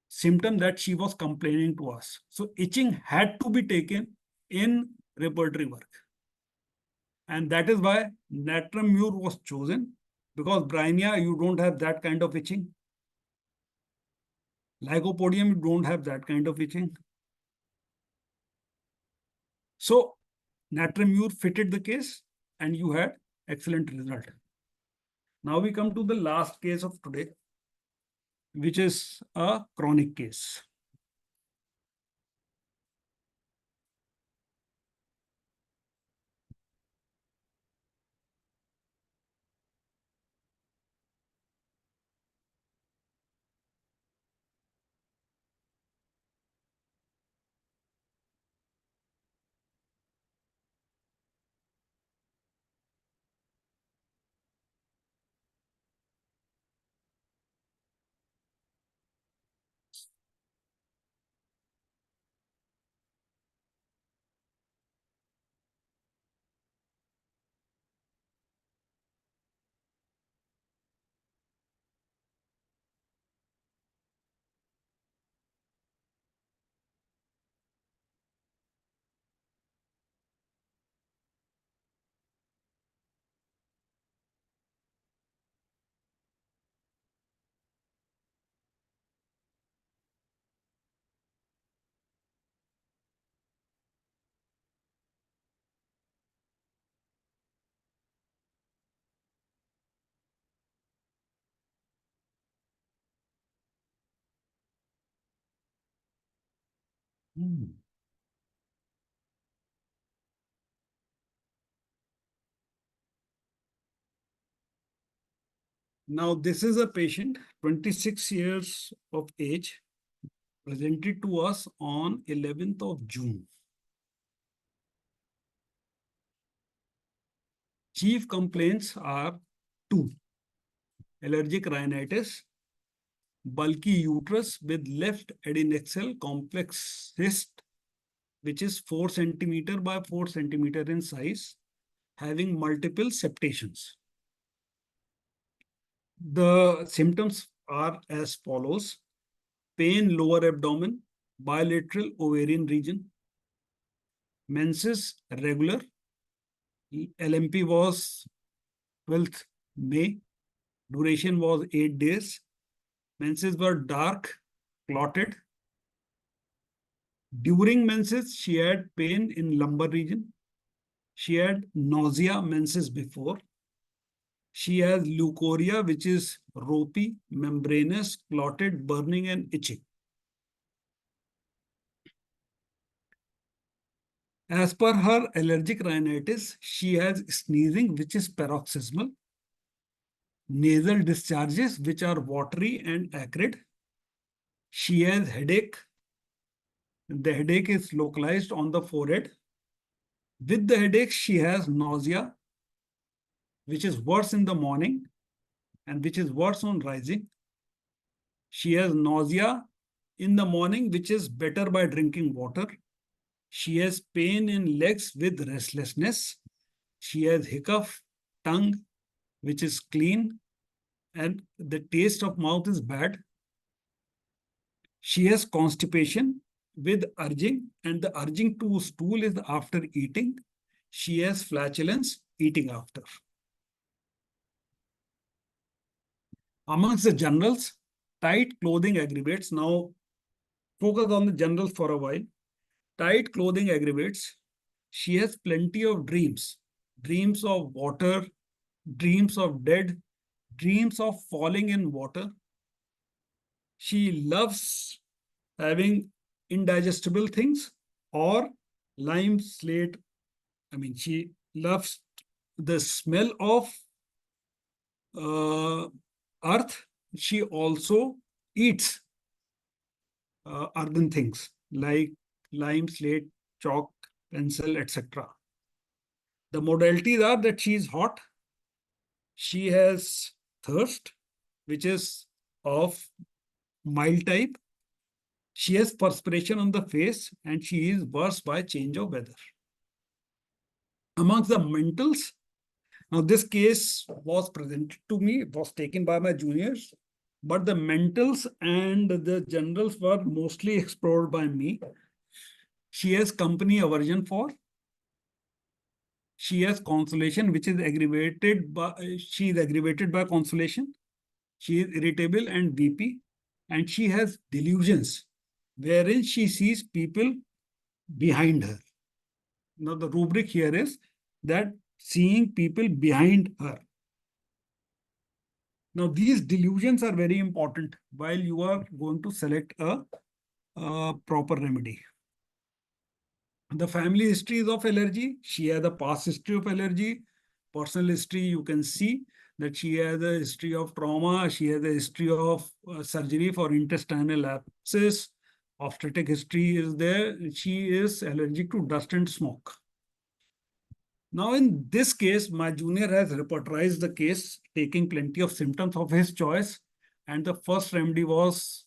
symptom that she was complaining to us. So itching had to be taken in repertory work. And that is why natrum mur was chosen, because Bryannia, you don't have that kind of itching. Lycopodium, you don't have that kind of itching. So natrum mur fitted the case and you had excellent result. Now we come to the last case of today, which is a chronic case. Now, this is a patient, 26 years of age, presented to us on 11th of June. Chief complaints are 2. Allergic rhinitis, bulky uterus with left adnexal complex cyst, which is 4 centimeter by 4 centimeter in size, having multiple septations. The symptoms are as follows: pain lower abdomen, bilateral ovarian region, menses regular, LMP was 12th May, duration was 8 days, menses were dark, clotted. During menses, she had pain in lumbar region. She had nausea menses before. She has leukorrhea, which is ropey, membranous, clotted, burning, and itching. As per her allergic rhinitis, she has sneezing, which is paroxysmal, nasal discharges, which are watery and acrid. She has headache. The headache is localized on the forehead. With the headache, she has nausea, which is worse in the morning and which is worse on rising. She has nausea in the morning, which is better by drinking water. She has pain in legs with restlessness. She has hiccough, tongue, which is clean, and the taste of mouth is bad. She has constipation with urging, and the urging to stool is after eating. She has flatulence eating after. Amongst the generals, tight clothing aggravates. Now, focus on the generals for a while. Tight clothing aggravates. She has plenty of dreams. Dreams of water, dreams of dead, dreams of falling in water. She loves having indigestible things or lime slate. She loves the smell of earth. She also eats earthen things like lime, slate, chalk, pencil, etc. The modalities are that she is hot, she has thirst, which is of mild type, she has perspiration on the face, and she is worse by change of weather. Amongst the mentals, now this case was presented to me, it was taken by my juniors, but the mentals and the generals were mostly explored by me. She has company aversion for. She has consolation, which is aggravated by, she is aggravated by consolation. She is irritable and weepy, and she has delusions, wherein she sees people behind her. Now, the rubric here is that seeing people behind her. Now, these delusions are very important while you are going to select a proper remedy. The family history is of allergy. She has a past history of allergy. Personal history, you can see that she has a history of trauma. She has a history of surgery for intestinal abscess. Obstetric history is there. She is allergic to dust and smoke. Now, in this case, my junior has repertorized the case, taking plenty of symptoms of his choice. And the first remedy was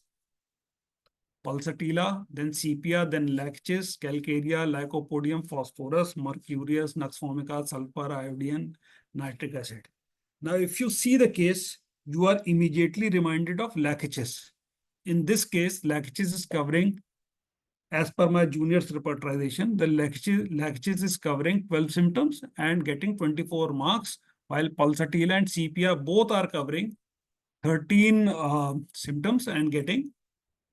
pulsatilla, then sepia, then laches, calcarea, lycopodium, phosphorus, mercurius, nux vomica, sulfur, iodine, nitric acid. Now, if you see the case, you are immediately reminded of laches. In this case, laches is covering, as per my junior's repertorization, the laches is covering 12 symptoms and getting 24 marks, while pulsatilla and sepia both are covering 13 symptoms and getting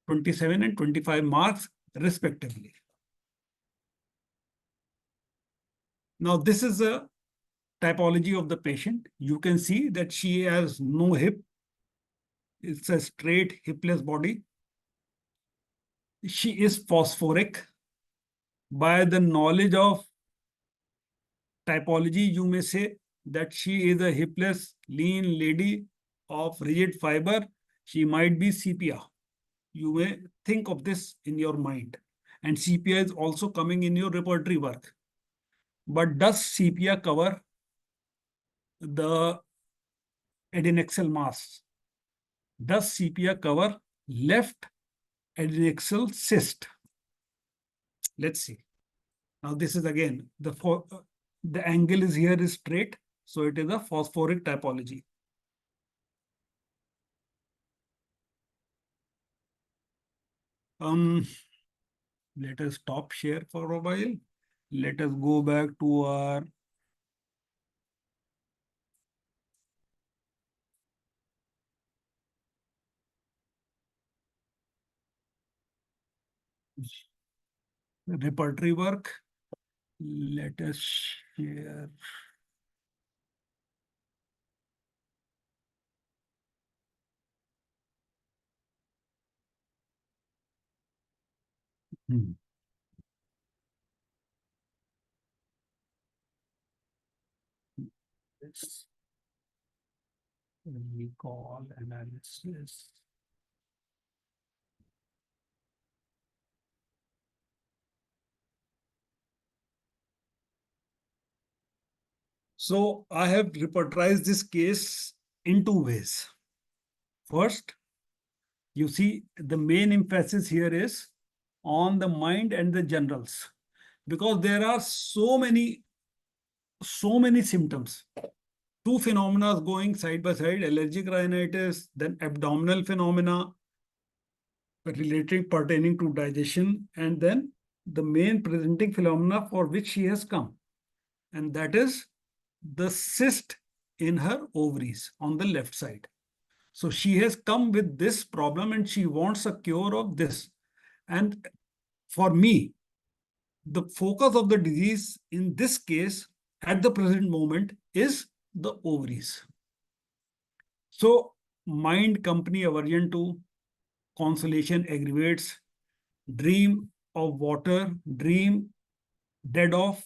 27 and 25 marks respectively. Now, this is a typology of the patient. You can see that she has no hip. It's a straight hipless body. She is phosphoric. By the knowledge of typology, you may say that she is a hipless, lean lady of rigid fiber. She might be sepia. You may think of this in your mind. And sepia is also coming in your repertory work. But does sepia cover the adnexal mass? Does sepia cover left adnexal cyst? Let's see. Now, this is again, the angle is here is straight. So it is a phosphoric typology. Let us stop share for a while. Let us go back to our repertory work. Let us share. This recall analysis. So I have repertorized this case in two ways. First, you see the main emphasis here is on the mind and the generals, because there are so many symptoms. Two phenomena going side by side, allergic rhinitis, then abdominal phenomena related pertaining to digestion, and then the main presenting phenomena for which she has come, and that is the cyst in her ovaries on the left side. So she has come with this problem and she wants a cure of this. And for me, the focus of the disease in this case at the present moment is the ovaries. So mind company aversion to, consolation aggravates, dream of water, dream dead of,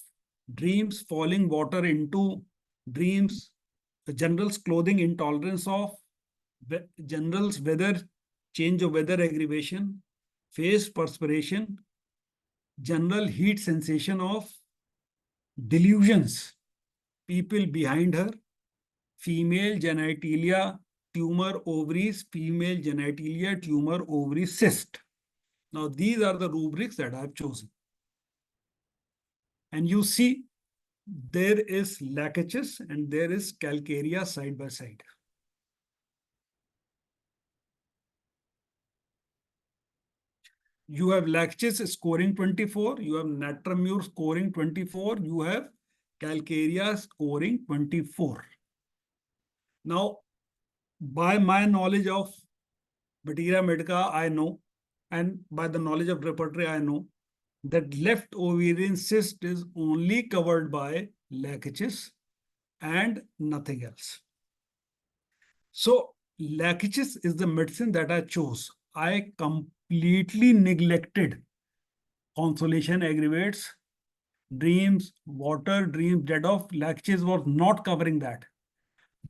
dreams falling water into, dreams, the general's clothing intolerance of, general's weather, change of weather aggravation, face perspiration, general heat sensation of, delusions, people behind her, female genitalia, tumor ovaries, female genitalia, tumor ovaries, cyst. Now, these are the rubrics that I have chosen. And you see, there is lachages and there is calcarea side by side. You have lachages scoring 24, you have natramure scoring 24, you have calcarea scoring 24. Now, by my knowledge of Materia Medica, I know, and by the knowledge of repertory, I know that left ovarian cyst is only covered by lachages and nothing else. So lachages is the medicine that I chose. I completely neglected consolation aggravates, dreams, water, dreams dead of. Lachages was not covering that.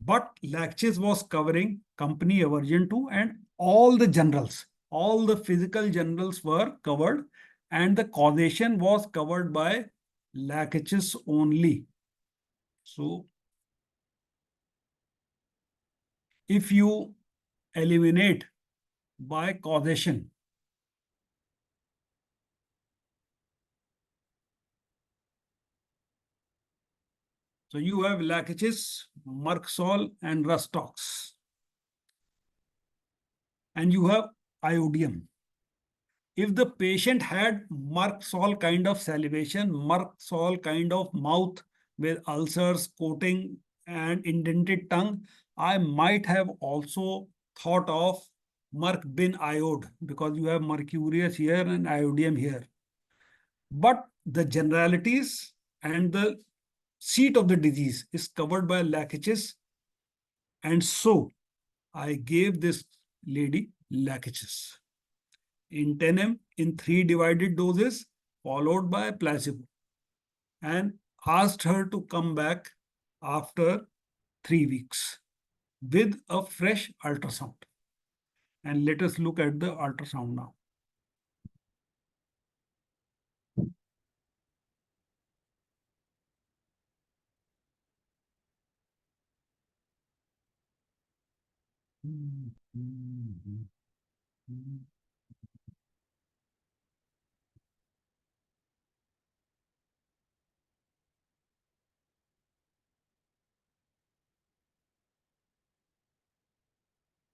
But lachages was covering company aversion to, and all the generals, all the physical generals were covered, and the causation was covered by lachages only. So if you eliminate by causation, so you have lachages, Merksol, and Rustox. And you have iodium. If the patient had Merksol kind of salivation, Merksol kind of mouth with ulcers, coating, and indented tongue, I might have also thought of Merc bin iode, because you have mercurius here and iodium here. But the generalities and the seat of the disease is covered by lachages, and so I gave this lady lachages in 10 ml in 3 divided doses, followed by placebo, and asked her to come back after 3 weeks with a fresh ultrasound. And let us look at the ultrasound now.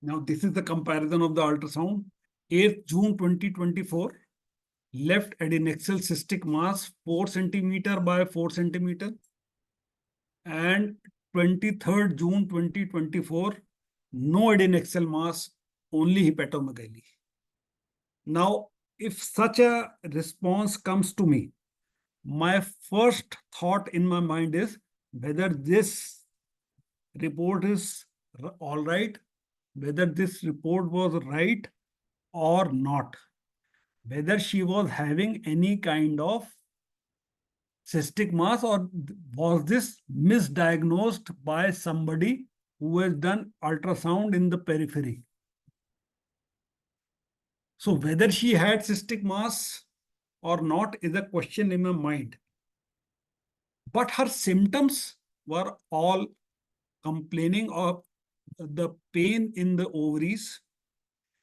Now, this is the comparison of the ultrasound. 8th June 2024, left adnexal cystic mass 4 centimeter by 4 centimeter. And 23rd June 2024, no adnexal mass, only hepatomegaly. Now, if such a response comes to me, my first thought in my mind is whether this report is all right, whether this report was right or not, whether she was having any kind of cystic mass, or was this misdiagnosed by somebody who has done ultrasound in the periphery. So whether she had cystic mass or not is a question in my mind. But her symptoms were all complaining of the pain in the ovaries,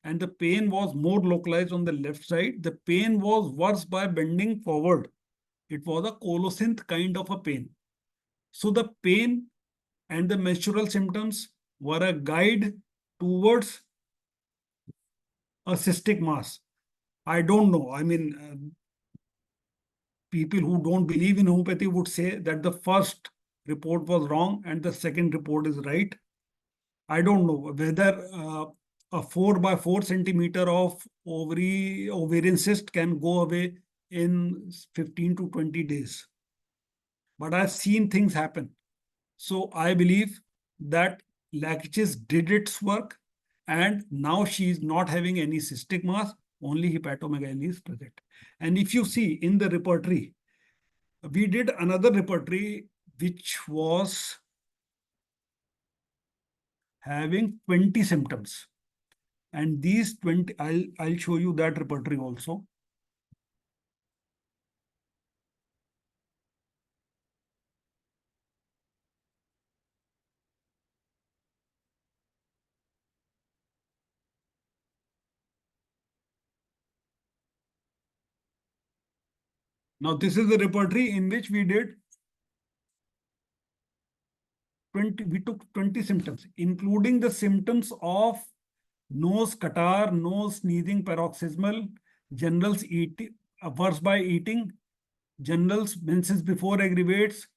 and the pain was more localized on the left side. The pain was worse by bending forward. It was a colocynth kind of a pain. So the pain and the menstrual symptoms were a guide towards a cystic mass. I don't know. I mean, people who don't believe in homeopathy would say that the first report was wrong and the second report is right. I don't know whether a 4 by 4 centimeter of ovarian cyst can go away in 15 to 20 days. But I've seen things happen. So I believe that Lakich's did its work, and now she is not having any cystic mass, only hepatomegaly is present. And if you see in the repertory, we did another repertory which was having 20 symptoms. And these 20, I'll show you that repertory also. Now, this is the repertory in which we did 20, we took 20 symptoms, including the symptoms of nose catarrh, nose sneezing, paroxysmal, generals eating, worse by eating, generals menses before aggravates.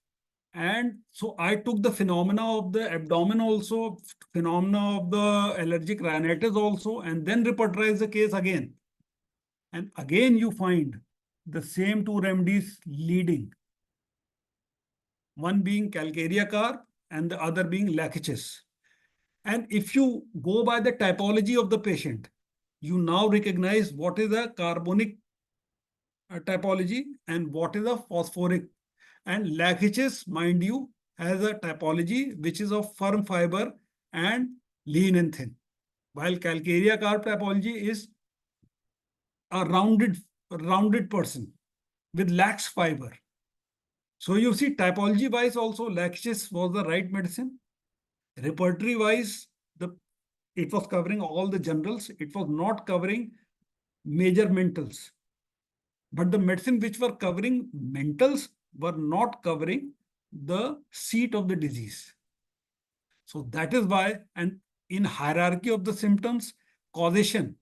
And so I took the phenomena of the abdomen also, phenomena of the allergic rhinitis also, and then repertorize the case again. And again, you find the same two remedies leading. One being calcarea carp and the other being lachesis. And if you go by the typology of the patient, you now recognize what is a carbonic typology and what is a phosphoric. And lachesis, mind you, has a typology which is of firm fiber and lean and thin, while calcarea carp typology is a rounded person with lax fiber. So you see, typology wise also, lachesis was the right medicine. Repertory wise, it was covering all the generals. It was not covering major mentals. But the medicine which were covering mentals were not covering the seat of the disease. So that is why, and in hierarchy of the symptoms, causation,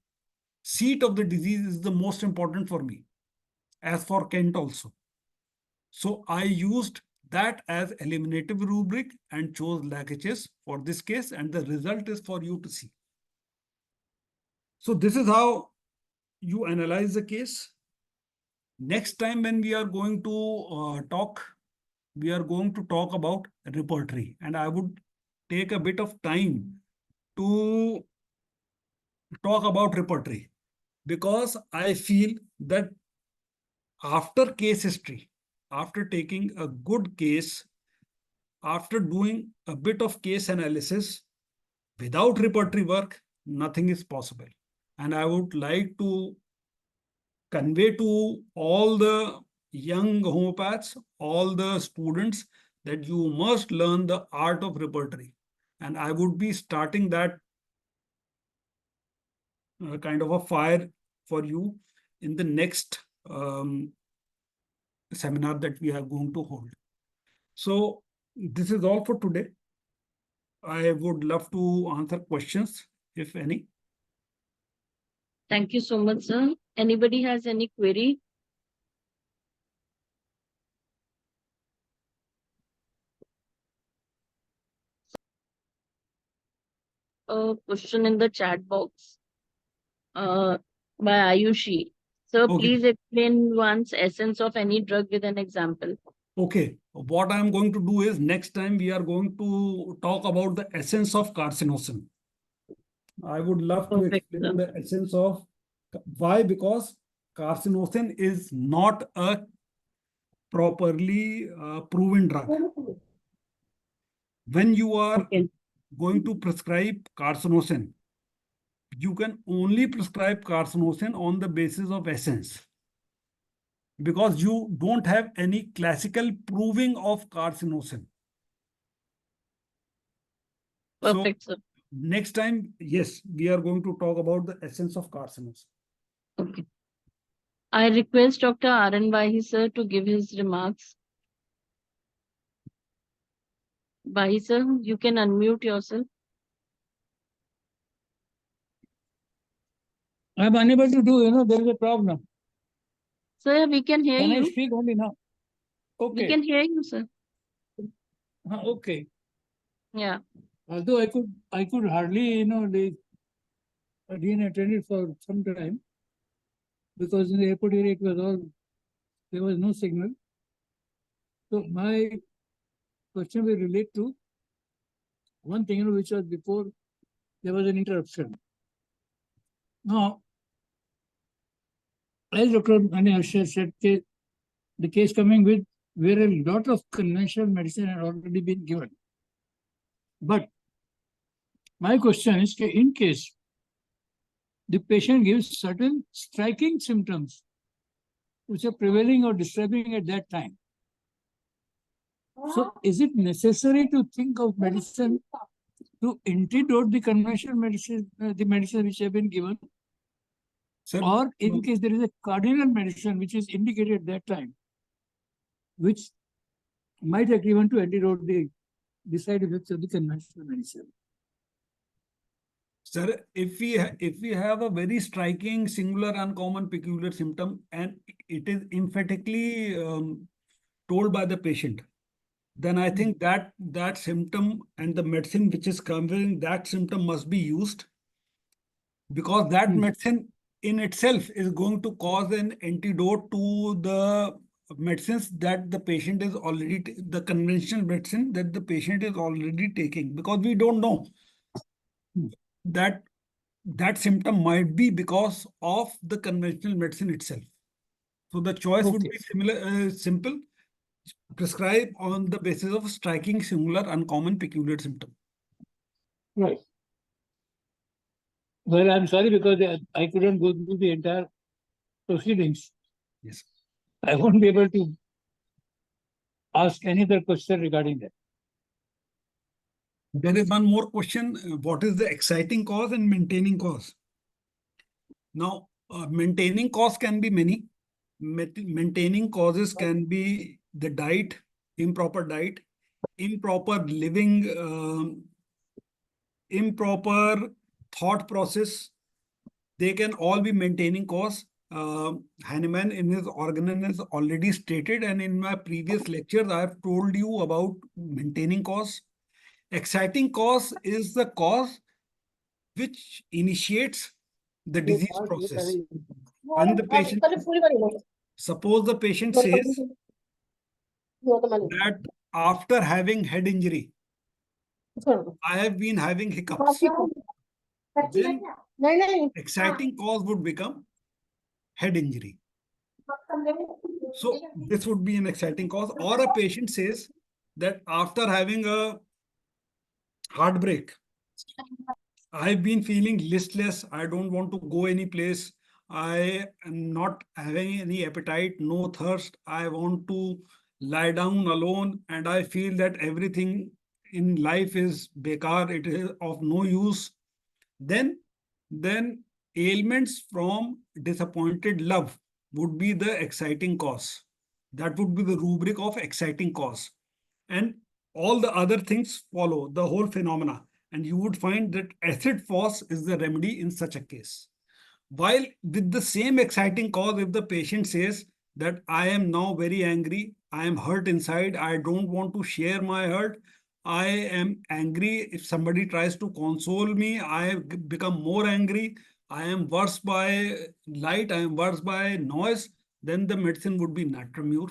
seat of the disease is the most important for me, as for Kent also. So I used that as eliminative rubric and chose Lachesis for this case, and the result is for you to see. So this is how you analyze the case. Next time when we are going to talk, we are going to talk about repertory, and I would take a bit of time to talk about repertory, because I feel that after case history, after taking a good case, after doing a bit of case analysis, without repertory work, nothing is possible. And I would like to convey to all the young homeopaths, all the students, that you must learn the art of repertory. And I would be starting that kind of a fire for you in the next seminar that we are going to hold. So this is all for today. I would love to answer questions, if any. Thank you so much, sir. Anybody has any query? A question in the chat box by Ayushi. Sir, Okay. please explain one's essence of any drug with an example. Okay, what I'm going to do is next time we are going to talk about the essence of carcinosin. I would love to Perfect, explain sir. the essence of why, because carcinosin is not a properly proven drug. When you are Okay. going to prescribe carcinosin, you can only prescribe carcinosin on the basis of essence, because you don't have any classical proving of carcinosin. Perfect, sir. Next time, yes, we are going to talk about the essence of carcinogens. Okay. I request Dr. R.N. Vahi, sir, to give his remarks. Vahi, sir, you can unmute yourself. I'm unable to do, there is a problem. Sir, we can hear Can I you. speak only now? We Okay. can hear you, sir. Okay. Yeah. Although I could hardly, I didn't attend it for some time because in the airport area there was no signal. So my question will relate to one thing, which was before there was an interruption. Now, as Dr. Asher said, the case coming with where a lot of conventional medicine had already been given. But my question is, in case the patient gives certain striking symptoms which are prevailing or disturbing at that time. So is it necessary to think of medicine to antidote the conventional medicine, the medicine which have been given? Sir, Or in case there is a cardinal medicine which is indicated at that time, which might have given to antidote the side effects of the conventional medicine? Sir, if we have a very striking, singular, uncommon, peculiar symptom, and it is emphatically told by the patient, then I think that symptom and the medicine which is covering that symptom must be used, because that medicine in itself is going to cause an antidote to the medicines that the patient is already, the conventional medicine that the patient is already taking, because we don't know that symptom might be because of the conventional medicine itself. So the choice would be simple: prescribe on the basis of striking, singular, uncommon, peculiar symptom. Right. Well, I'm sorry because I couldn't go through the entire proceedings. Yes. I won't be able to ask any other question regarding that. There is one more question. What is the exciting cause and maintaining cause? Now, maintaining cause can be many. Maintaining causes can be the diet, improper living, improper thought process. They can all be maintaining cause. Hahnemann in his organon has already stated, and in my previous lectures, I have told you about maintaining cause. Exciting cause is the cause which initiates the disease process. When the patient, suppose the patient says that after having head injury, I have been having hiccups, then exciting cause would become head injury. So this would be an exciting cause. Or a patient says that after having a heartbreak, I've been feeling listless. I don't want to go any place. I am not having any appetite, no thirst. I want to lie down alone, and I feel that everything in life is bekar. It is of no use. Then ailments from disappointed love would be the exciting cause. That would be the rubric of exciting cause. And all the other things follow, the whole phenomena. And you would find that acid force is the remedy in such a case. While with the same exciting cause, if the patient says that I am now very angry, I am hurt inside, I don't want to share my hurt, I am angry. If somebody tries to console me, I become more angry. I am worse by light, I am worse by noise, then the medicine would be natramur.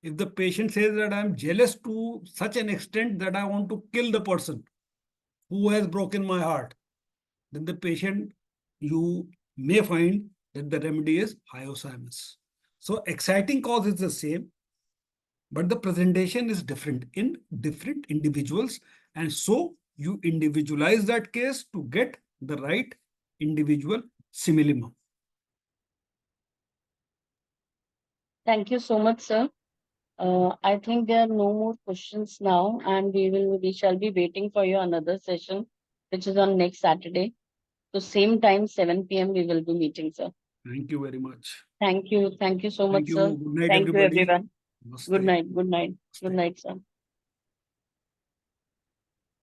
If the patient says that I am jealous to such an extent that I want to kill the person who has broken my heart, then the patient, you may find that the remedy is hyoscyamus. So exciting cause is the same, but the presentation is different in different individuals. And so you individualize that case to get the right individual simillimum. Thank you so much, sir. I think there are no more questions now, and we shall be waiting for your another session, which is on next Saturday. So same time, 7 p.m. we will be meeting, sir. Thank you very much. Thank you so much, Thank you. sir. Good night, Thank you, everybody. everyone. Good Namaste. night. Good night. Good Namaste. night, sir.